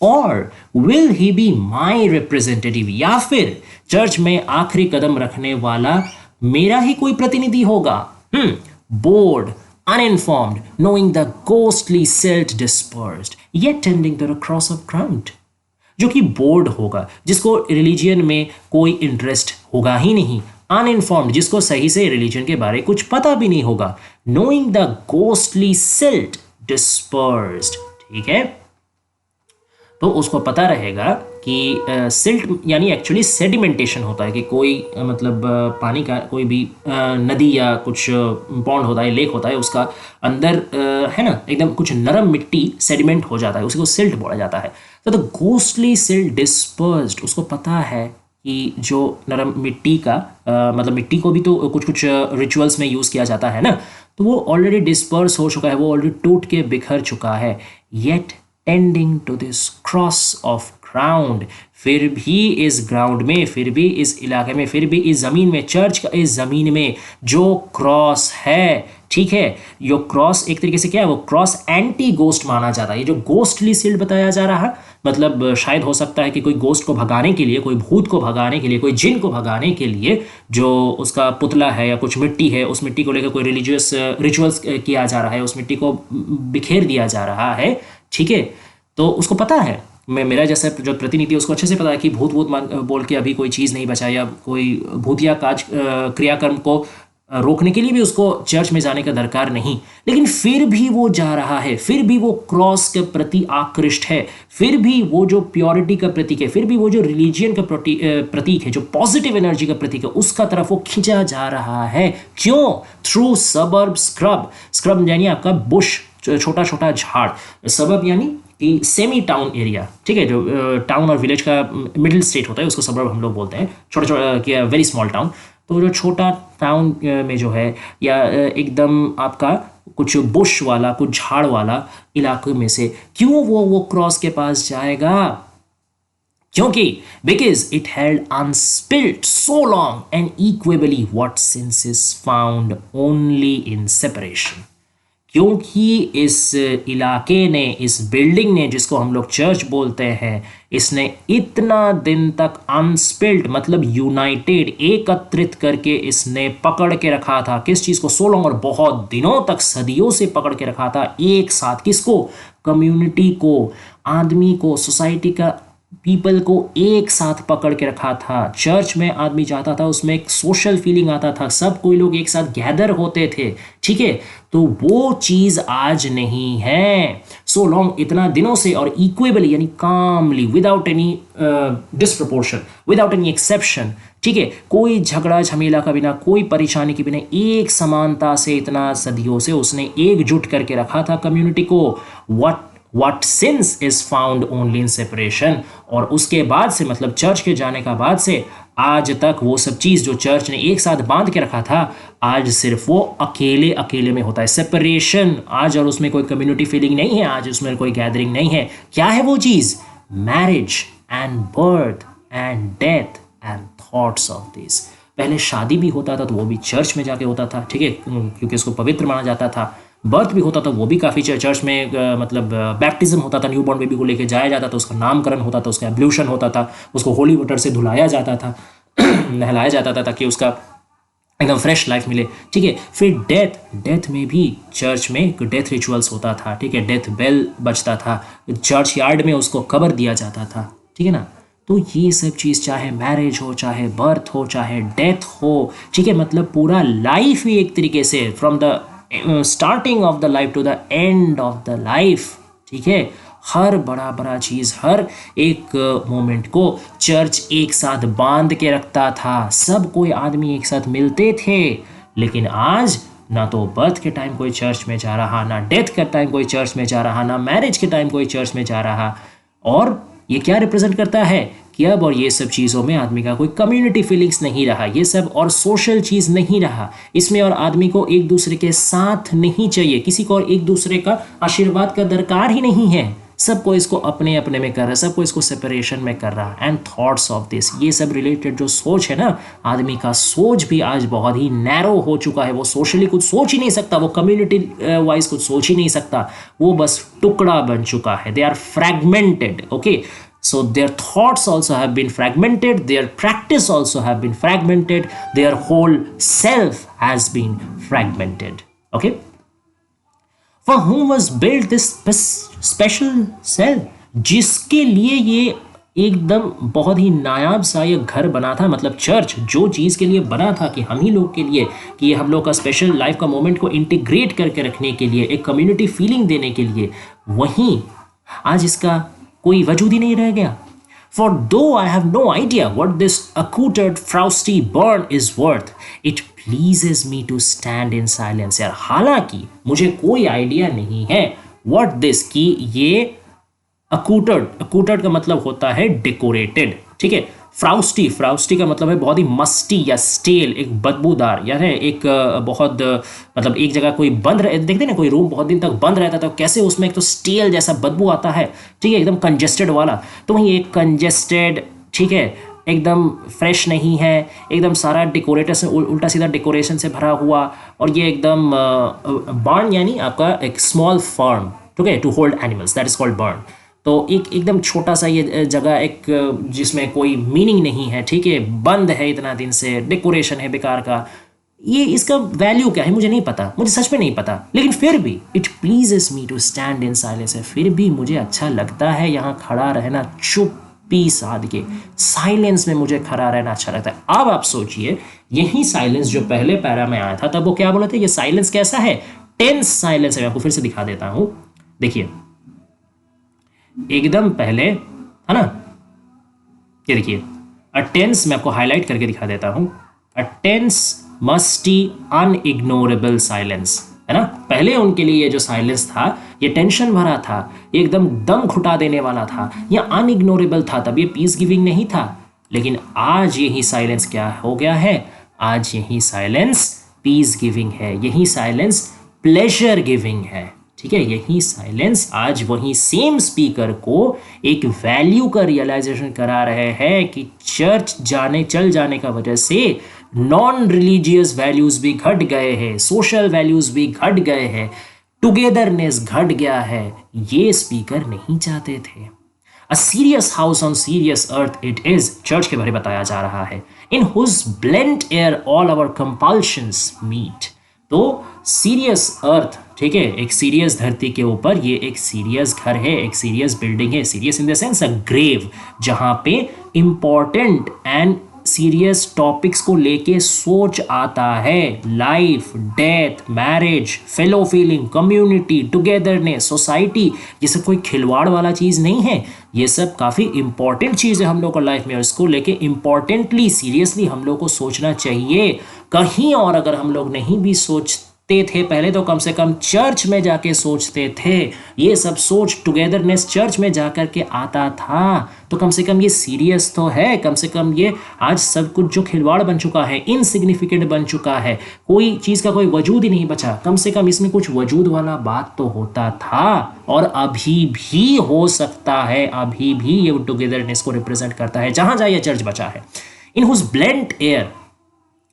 और will he be my representative, या फिर चर्च में आखिरी कदम रखने वाला मेरा ही कोई प्रतिनिधि होगा? Board, uninformed, knowing the ghostly silt dispersed, yet tending to the cross of ground, जो कि बोर्ड होगा, जिसको रिलीजियन में कोई इंटरेस्ट होगा ही नहीं, अनइन्फॉर्म्ड, जिसको सही से रिलीजन के बारे कुछ पता भी नहीं होगा, knowing the ghostly silt dispersed, ठीक है, तो उसको पता रहेगा कि सिल्ट यानी एक्चुअली सेडिमेंटेशन होता है कि कोई मतलब पानी का कोई भी नदी या कुछ पॉन्ड होता है, लेक होता है, उसका अंदर है ना एकदम कुछ नरम मिट्टी सेडिमेंट हो जाता है, उसी को सिल्ट बोला जाता है। तो द गोस्टली सिल्ट डिस्पर्स्ड, उसको पता है कि जो नरम मिट्टी का मतलब मिट्टी को भी तो कुछ कुछ रिचुअल्स में यूज़ किया जाता है ना, तो वो ऑलरेडी डिस्पर्स हो चुका है, वो ऑलरेडी टूट के बिखर चुका है। Yet tending to this cross of ground, फिर भी इस ग्राउंड में, फिर भी इस इलाके में, फिर भी इस ज़मीन में, चर्च का इस ज़मीन में जो क्रॉस है, ठीक है, यो क्रॉस एक तरीके से क्या है, वो क्रॉस एंटी गोस्ट माना जाता है। ये जो गोस्टली सिल्ट बताया जा रहा है, मतलब शायद हो सकता है कि कोई गोस्ट को भगाने के लिए, कोई भूत को भगाने के लिए, कोई जिन को भगाने के लिए जो उसका पुतला है या कुछ मिट्टी है, उस मिट्टी को लेकर कोई रिलीजियस रिचुअल्स किया जा रहा है, उस मिट्टी को बिखेर दिया जा रहा है, ठीक है। तो उसको पता है, मैं मेरा जैसा जो प्रतिनिधि है उसको अच्छे से पता है कि भूत भूत बोल के अभी कोई चीज़ नहीं बचा, या कोई भूतिया काज क्रियाकर्म को रोकने के लिए भी उसको चर्च में जाने का दरकार नहीं, लेकिन फिर भी वो जा रहा है, फिर भी वो क्रॉस के प्रति आकृष्ट है, फिर भी वो जो प्योरिटी का प्रतीक है, फिर भी वो जो रिलीजियन का प्रतीक है, जो पॉजिटिव एनर्जी का प्रतीक है, उसका तरफ वो खींचा जा रहा है। क्यों? थ्रू सबर्ब स्क्रब, स्क्रब यानी आपका बुश, छोटा छोटा झाड़, सबर्ब यानी कि सेमी टाउन एरिया, ठीक है, जो टाउन और विलेज का मिडिल स्टेट होता है उसको सबर्ब हम लोग बोलते हैं, छोटा छोटा वेरी स्मॉल टाउन। तो जो छोटा टाउन में जो है, या एकदम आपका कुछ बुश वाला, कुछ झाड़ वाला इलाके में से क्यों वो क्रॉस के पास जाएगा? क्योंकि because it held unspilt so long and equably what since is found only in separation, क्योंकि इस इलाके ने, इस बिल्डिंग ने, जिसको हम लोग चर्च बोलते हैं, इसने इतना दिन तक अनस्पिल्ड मतलब यूनाइटेड, एकत्रित करके इसने पकड़ के रखा था। किस चीज़ को? सो लॉन्ग, और बहुत दिनों तक, सदियों से पकड़ के रखा था एक साथ। किसको? कम्युनिटी को, आदमी को, सोसाइटी का पीपल को एक साथ पकड़ के रखा था। चर्च में आदमी जाता था, उसमें एक सोशल फीलिंग आता था, सब कोई लोग एक साथ गैदर होते थे, ठीक है। तो वो चीज़ आज नहीं है। सो लॉन्ग, इतना दिनों से, और इक्वेबली यानी calmly, without any disproportion, without any exception, ठीक है, कोई झगड़ा झमेला का बिना, कोई परेशानी के बिना, एक समानता से इतना सदियों से उसने एकजुट करके रखा था कम्युनिटी को। What since is found only in separation, और उसके बाद से, मतलब चर्च के जाने का बाद से आज तक वो सब चीज़ जो चर्च ने एक साथ बांध के रखा था, आज सिर्फ वो अकेले अकेले में होता है, सेपरेशन आज, और उसमें कोई कम्युनिटी फीलिंग नहीं है, आज उसमें कोई गैदरिंग नहीं है। क्या है वो चीज़? Marriage and birth and death and thoughts of this. पहले शादी भी होता था तो वो भी चर्च में जाके होता था, ठीक है, क्योंकि उसको पवित्र माना जाता था। बर्थ भी होता था वो भी काफ़ी चर्च में, मतलब बैप्टिज्म होता था, न्यूबॉर्न बेबी को लेके जाया जाता था, उसका नामकरण होता था, उसका एब्ल्यूशन होता था, उसको होली वाटर से धुलाया जाता था, नहलाया जाता था, ताकि उसका एकदम फ्रेश लाइफ मिले, ठीक है। फिर डेथ में भी चर्च में एक डेथ रिचुअल्स होता था, ठीक है, डेथ बेल बजता था, चर्च यार्ड में उसको कबर दिया जाता था, ठीक है ना। तो ये सब चीज़, चाहे मैरिज हो, चाहे बर्थ हो, चाहे डेथ हो, ठीक है, मतलब पूरा लाइफ ही एक तरीके से from the starting of the life to the end of the life, ठीक है, हर बड़ा बड़ा चीज़, हर एक मोमेंट को चर्च एक साथ बांध के रखता था, सब कोई आदमी एक साथ मिलते थे। लेकिन आज ना तो बर्थ के टाइम कोई चर्च में जा रहा, ना डेथ के टाइम कोई चर्च में जा रहा, ना मैरिज के टाइम कोई चर्च में जा रहा। और ये क्या रिप्रेजेंट करता है कि अब और ये सब चीज़ों में आदमी का कोई कम्युनिटी फीलिंग्स नहीं रहा, ये सब और सोशल चीज़ नहीं रहा इसमें, और आदमी को एक दूसरे के साथ नहीं चाहिए, किसी को और एक दूसरे का आशीर्वाद का दरकार ही नहीं है, सबको इसको अपने अपने में कर रहा है, सबको इसको सेपरेशन में कर रहा है। एंड थॉट्स ऑफ दिस, ये सब रिलेटेड जो सोच है ना, आदमी का सोच भी आज बहुत ही नैरो हो चुका है, वो सोशली कुछ सोच ही नहीं सकता, वो कम्युनिटी वाइज कुछ सोच ही नहीं सकता, वो बस टुकड़ा बन चुका है। They are fragmented, okay, so their thoughts also have been fragmented, their practice also have been fragmented, their whole self has been fragmented, okay. For whom was built this special cell, जिसके लिए ये एकदम बहुत ही नायाब सा ये घर बना था, मतलब चर्च जो चीज़ के लिए बना था कि हम ही लोग के लिए, कि हम लोग का स्पेशल लाइफ का मोमेंट को इंटीग्रेट करके रखने के लिए, एक कम्युनिटी फीलिंग देने के लिए, वहीं आज इसका कोई वजूद ही नहीं रह गया। For though I have no idea what this accoutred frosty burn is worth, it pleases me to stand in silence। यार हालांकि मुझे कोई आइडिया नहीं है what this, कि ये accoutred का मतलब होता है डेकोरेटेड, ठीक है। फ्राउस्टी का मतलब है बहुत ही मस्टी या स्टेल, एक बदबूदार, यार है एक बहुत मतलब एक जगह कोई बंद रहे, देखते ना कोई रूम बहुत दिन तक बंद रहता था, तो कैसे उसमें एक तो स्टेल जैसा बदबू आता है, ठीक है, एकदम कंजेस्टेड वाला। तो वहीं एक कंजेस्टेड, ठीक है, एकदम फ्रेश नहीं है, एकदम सारा डेकोरेटर से उल्टा सीधा डेकोरेशन से भरा हुआ, और ये एकदम बार्न यानी आपका एक स्मॉल फार्म, ठीक है, to hold animals, that is called barn. तो एक एकदम छोटा सा ये जगह, एक जिसमें कोई मीनिंग नहीं है, ठीक है, बंद है इतना दिन से, डेकोरेशन है बेकार का, ये इसका वैल्यू क्या है मुझे नहीं पता, मुझे सच में नहीं पता, लेकिन फिर भी it pleases me to stand in silence है, फिर भी मुझे अच्छा लगता है यहाँ खड़ा रहना, चुप्पी साध के साइलेंस में मुझे खड़ा रहना अच्छा लगता है। अब आप सोचिए, यही साइलेंस जो पहले पैरा में आया था, तब वो क्या बोले थे, ये साइलेंस कैसा है, टेंस साइलेंस है। मैं आपको फिर से दिखा देता हूँ, देखिए एकदम पहले है ना, ये देखिए अ टेंस, मैं आपको हाईलाइट करके दिखा देता हूं, अ टेंस मस्टी अनइग्नोरेबल साइलेंस, है ना। पहले उनके लिए ये जो साइलेंस था, ये टेंशन भरा था, ये एकदम दम घुटा देने वाला था, ये अनइग्नोरेबल था, तब ये पीस गिविंग नहीं था। लेकिन आज यही साइलेंस क्या हो गया है, आज यही साइलेंस पीस गिविंग है, यही साइलेंस प्लेजर गिविंग है, ठीक है। यही साइलेंस आज वही सेम स्पीकर को एक वैल्यू का रियलाइजेशन करा रहे हैं कि चर्च चल जाने का वजह से नॉन रिलीजियस वैल्यूज भी घट गए हैं, सोशल वैल्यूज भी घट गए हैं, टुगेदरनेस घट गया है, ये स्पीकर नहीं चाहते थे। A serious house on serious earth it is, church के बारे में बताया जा रहा है, in whose blunt air all our compulsions meet. तो सीरियस अर्थ, ठीक है, एक सीरियस धरती के ऊपर ये एक सीरियस घर है, एक सीरियस बिल्डिंग है, serious in the sense a grave, जहां पे इंपॉर्टेंट एंड सीरियस टॉपिक्स को लेके सोच आता है, life, death, marriage, fellow feeling, community, togetherness, society, ये सब कोई खिलवाड़ वाला चीज़ नहीं है, ये सब काफ़ी इंपॉर्टेंट चीज़ है हम लोग को लाइफ में, और इसको लेके इंपॉर्टेंटली सीरियसली हम लोग को सोचना चाहिए। कहीं और अगर हम लोग नहीं भी सोचते थे पहले, तो कम से कम चर्च में जाके सोचते थे, ये सब सोच टुगेदरनेस चर्च में जाकर के आता था, तो कम से कम ये सीरियस तो है, कम से कम ये आज सब कुछ जो खिलवाड़ बन चुका है, इनसिग्निफिकेंट बन चुका है, कोई चीज़ का कोई वजूद ही नहीं बचा, कम से कम इसमें कुछ वजूद वाला बात तो होता था, और अभी भी हो सकता है, अभी भी ये टुगेदरनेस को रिप्रेजेंट करता है जहां जहां ये चर्च बचा है। इन हुज ब्लेंट एयर,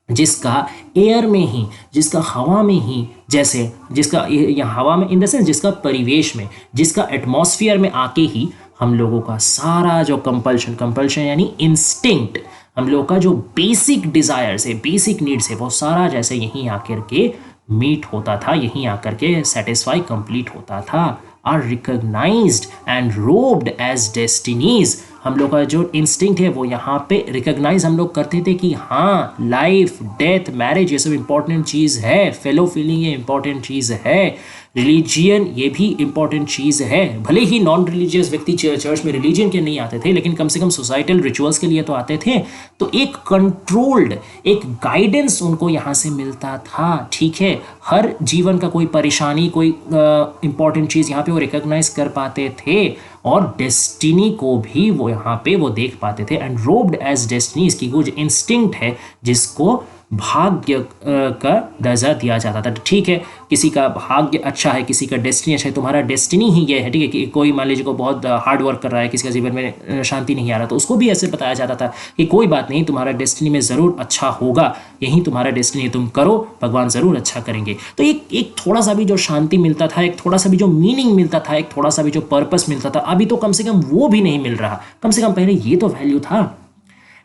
जिसका एयर में ही, जिसका हवा में ही, जैसे जिसका यहाँ हवा में इन द सेंस जिसका परिवेश में, जिसका एटमॉस्फेयर में आके ही हम लोगों का सारा जो कंपल्शन यानी इंस्टिंक्ट, हम लोग का जो बेसिक डिज़ायर्स है, बेसिक नीड्स है, वो सारा जैसे यहीं आकर के मीट होता था, यहीं आकर के सेटिस्फाई कंप्लीट होता था। Are recognised and robed as destinies. हम लोग का जो इंस्टिंक्ट है वो यहाँ पे रिकग्नाइज हम लोग करते थे कि हाँ, लाइफ, डेथ, मैरिज ये सब इंपॉर्टेंट चीज़ है, फेलो फीलिंग ये इंपॉर्टेंट चीज़ है, रिलीजियन ये भी इंपॉर्टेंट चीज़ है। भले ही नॉन रिलीजियस व्यक्ति चर्च में रिलीजन के नहीं आते थे, लेकिन कम से कम सोसाइटल रिचुअल्स के लिए तो आते थे। तो एक कंट्रोल्ड, एक गाइडेंस उनको यहाँ से मिलता था। ठीक है, हर जीवन का कोई परेशानी, कोई इंपॉर्टेंट चीज़ यहाँ पे वो रिकग्नाइज कर पाते थे, और डेस्टिनी को भी वो यहाँ पे वो देख पाते थे। एंड रोब्ड एज डेस्टिनीज की कुछ इंस्टिंक्ट है जिसको भाग्य का दर्जा दिया जाता था। ठीक है, किसी का भाग्य अच्छा है, किसी का डेस्टिनी अच्छा है, तुम्हारा डेस्टिनी ही ये है। ठीक है, कि कोई मान लीजिए को बहुत हार्ड वर्क कर रहा है, किसी का जीवन में शांति नहीं आ रहा, तो उसको भी ऐसे बताया जाता था कि कोई बात नहीं, तुम्हारा डेस्टिनी में ज़रूर अच्छा होगा, यही तुम्हारा डेस्टिनी, तुम करो, भगवान ज़रूर अच्छा करेंगे। तो एक थोड़ा सा भी जो शांति मिलता था, एक थोड़ा सा भी जो मीनिंग मिलता था, एक थोड़ा सा भी जो पर्पस मिलता था, अभी तो कम से कम वो भी नहीं मिल रहा। कम से कम पहले ये तो वैल्यू था।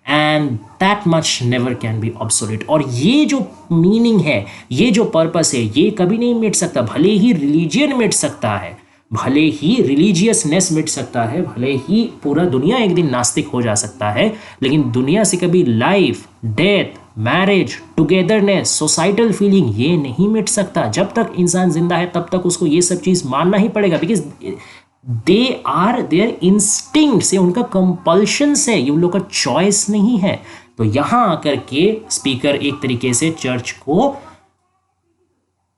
And that much never can be absolute. और ये जो मीनिंग है, ये जो पर्पस है, ये कभी नहीं मिट सकता। भले ही रिलीजियन मिट सकता है, भले ही रिलीजियसनेस मिट सकता है, भले ही पूरा दुनिया एक दिन नास्तिक हो जा सकता है, लेकिन दुनिया से कभी life, death, marriage, togetherness, societal feeling ये नहीं मिट सकता। जब तक इंसान जिंदा है तब तक उसको ये सब चीज़ मानना ही पड़ेगा, because they are their instinct से, उनका कंपल्शन से, ये उन लोग का चॉइस नहीं है। तो यहां आकर के स्पीकर एक तरीके से चर्च को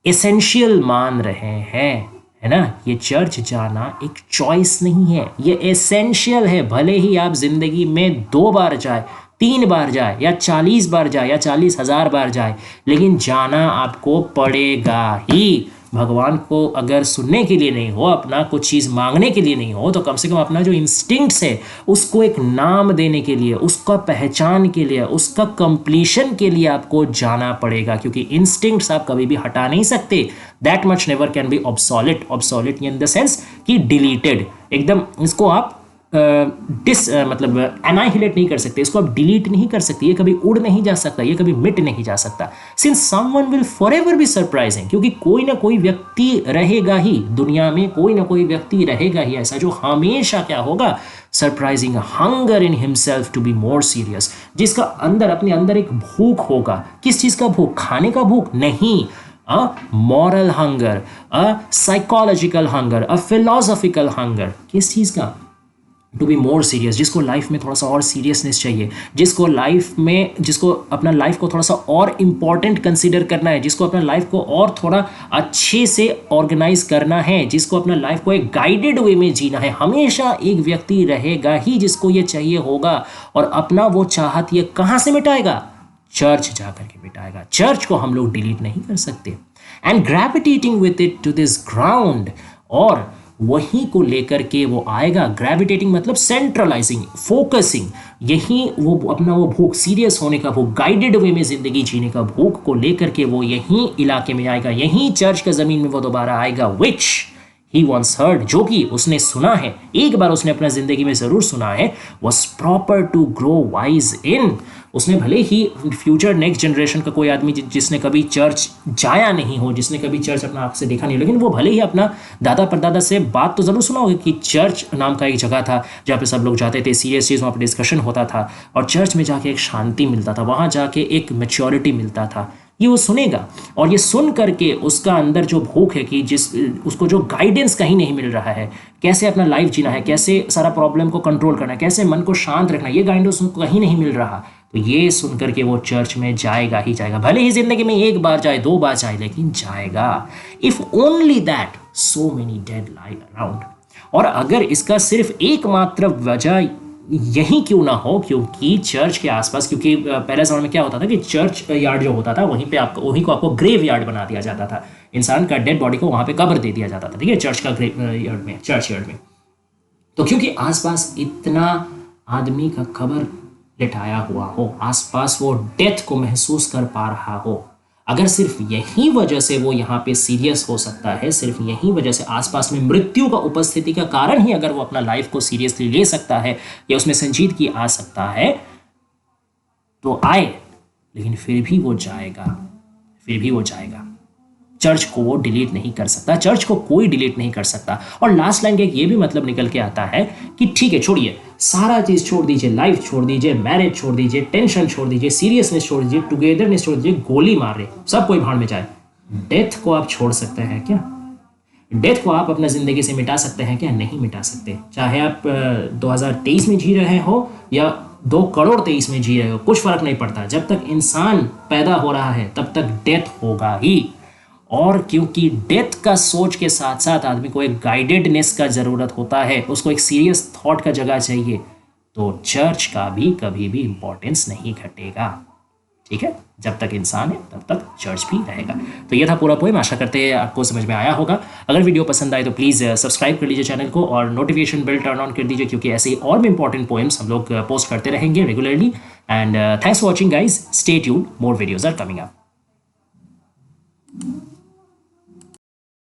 एसेंशियल मान रहे हैं, है ना। ये चर्च जाना एक चॉइस नहीं है, ये एसेंशियल है। भले ही आप जिंदगी में 2 बार जाए, 3 बार जाए, या 40 बार जाए, या 40,000 बार जाए, लेकिन जाना आपको पड़ेगा ही। भगवान को अगर सुनने के लिए नहीं हो, अपना कुछ चीज़ मांगने के लिए नहीं हो, तो कम से कम अपना जो इंस्टिंक्ट्स है उसको एक नाम देने के लिए, उसका पहचान के लिए, उसका कंप्लीशन के लिए आपको जाना पड़ेगा, क्योंकि इंस्टिंक्ट्स आप कभी भी हटा नहीं सकते। That much never can be obsolete. Obsolete in the sense कि डिलीटेड, एकदम इसको आप मतलब एनाहिलेट नहीं कर सकते, इसको आप डिलीट नहीं कर सकते, ये कभी उड़ नहीं जा सकता, ये कभी मिट नहीं जा सकता। Since someone will forever B surprising, क्योंकि कोई ना कोई व्यक्ति रहेगा ही दुनिया में, कोई ना कोई व्यक्ति रहेगा ही ऐसा जो हमेशा क्या होगा, surprising, hunger in himself to be more serious, जिसका अंदर, अपने अंदर एक भूख होगा। किस चीज का भूख? खाने का भूख नहीं, a moral hunger, a psychological hunger, a philosophical hunger. किस चीज का? टू बी मोर सीरियस, जिसको लाइफ में थोड़ा सा और सीरियसनेस चाहिए, जिसको लाइफ में, जिसको अपना लाइफ को थोड़ा सा और इम्पॉर्टेंट कंसीडर करना है, जिसको अपना लाइफ को और थोड़ा अच्छे से ऑर्गेनाइज करना है, जिसको अपना लाइफ को एक गाइडेड वे में जीना है। हमेशा एक व्यक्ति रहेगा ही जिसको ये चाहिए होगा, और अपना वो चाहत ये कहाँ से मिटाएगा? चर्च जाकर के मिटाएगा। चर्च को हम लोग डिलीट नहीं कर सकते। And gravitating with it to this ground, और वहीं को लेकर के वो आएगा। ग्रेविटेटिंग मतलब सेंट्रलाइजिंग, फोकसिंग, यही वो अपना वो भूख, सीरियस होने का भूख, गाइडेड वे में जिंदगी जीने का भूख को लेकर के वो यहीं इलाके में आएगा, यहीं चर्च के जमीन में वो दोबारा आएगा। विच ही वंस हर्ड, जो कि उसने सुना है, एक बार उसने अपना जिंदगी में जरूर सुना है, was proper to grow wise in. उसने भले ही फ्यूचर नेक्स्ट जनरेशन का कोई आदमी जिसने कभी चर्च जाया नहीं हो, जिसने कभी चर्च अपना आँख से देखा नहीं, लेकिन वो भले ही अपना दादा परदादा से बात तो ज़रूर सुना होगा कि चर्च नाम का एक जगह था जहाँ पे सब लोग जाते थे, सीरियस चीज़ वहाँ पर डिस्कशन होता था, और चर्च में जाके एक शांति मिलता था, वहाँ जाके एक मैच्योरिटी मिलता था। ये वो सुनेगा, और ये सुन करके उसका अंदर जो भूख है कि उसको जो गाइडेंस कहीं नहीं मिल रहा है, कैसे अपना लाइफ जीना है, कैसे सारा प्रॉब्लम को कंट्रोल करना है, कैसे मन को शांत रखना है, ये गाइडेंस उसको कहीं नहीं मिल रहा। तो ये सुन करके वो चर्च में जाएगा ही जाएगा, भले ही जिंदगी में 1 बार जाए, 2 बार जाए, लेकिन जाएगा। If only that, so many dead lie around. और अगर इसका सिर्फ एकमात्र वजह यही क्यों ना हो, क्योंकि चर्च के आसपास, क्योंकि पहले समय में क्या होता था कि चर्च यार्ड जो होता था वहीं पे आपको, वहीं को आपको ग्रेव यार्ड बना दिया जाता था, इंसान का डेड बॉडी को वहां पे कब्र दे दिया जाता था, ठीक है, चर्च का ग्रेव यार्ड में, चर्च यार्ड में। तो क्योंकि आसपास इतना आदमी का कब्र लिटाया हुआ हो, आसपास वो डेथ को महसूस कर पा रहा हो, अगर सिर्फ यही वजह से वो यहाँ पे सीरियस हो सकता है, सिर्फ यही वजह से आसपास में मृत्यु का उपस्थिति का कारण ही अगर वो अपना लाइफ को सीरियसली ले सकता है या उसमें संजीदगी आ सकता है, तो आए, लेकिन फिर भी वो जाएगा। चर्च को वो डिलीट नहीं कर सकता, चर्च को कोई डिलीट नहीं कर सकता। और लास्ट लाइन का ये भी मतलब निकल के आता है कि ठीक है, छोड़िए सारा चीज छोड़ दीजिए, लाइफ छोड़ दीजिए, मैरिज छोड़ दीजिए, टेंशन छोड़ दीजिए, सीरियसनेस छोड़ दीजिए, टुगेदरनेस छोड़ दीजिए, गोली मार रहे सब कोई भाड़ में जाए, डेथ को आप छोड़ सकते हैं क्या? डेथ को आप अपना जिंदगी से मिटा सकते हैं क्या? नहीं मिटा सकते। चाहे आप 2023 में जी रहे हो या 2 करोड़ 23 में जी रहे हो, कुछ फर्क नहीं पड़ता। जब तक इंसान पैदा हो रहा है तब तक डेथ होगा ही। और क्योंकि डेथ का सोच के साथ साथ आदमी को एक गाइडेडनेस का ज़रूरत होता है, उसको एक सीरियस थॉट का जगह चाहिए, तो चर्च का भी कभी भी इंपॉर्टेंस नहीं घटेगा। ठीक है, जब तक इंसान है तब तक चर्च भी रहेगा। तो ये था पूरा पोएम, आशा करते हैं आपको समझ में आया होगा। अगर वीडियो पसंद आए तो प्लीज़ सब्सक्राइब कर लीजिए चैनल को और नोटिफिकेशन बेल टर्न ऑन कर दीजिए, क्योंकि ऐसे ही और भी इंपॉर्टेंट पोएम्स हम लोग पोस्ट करते रहेंगे regularly. And thanks for watching guys, stay tuned, more videos are coming up.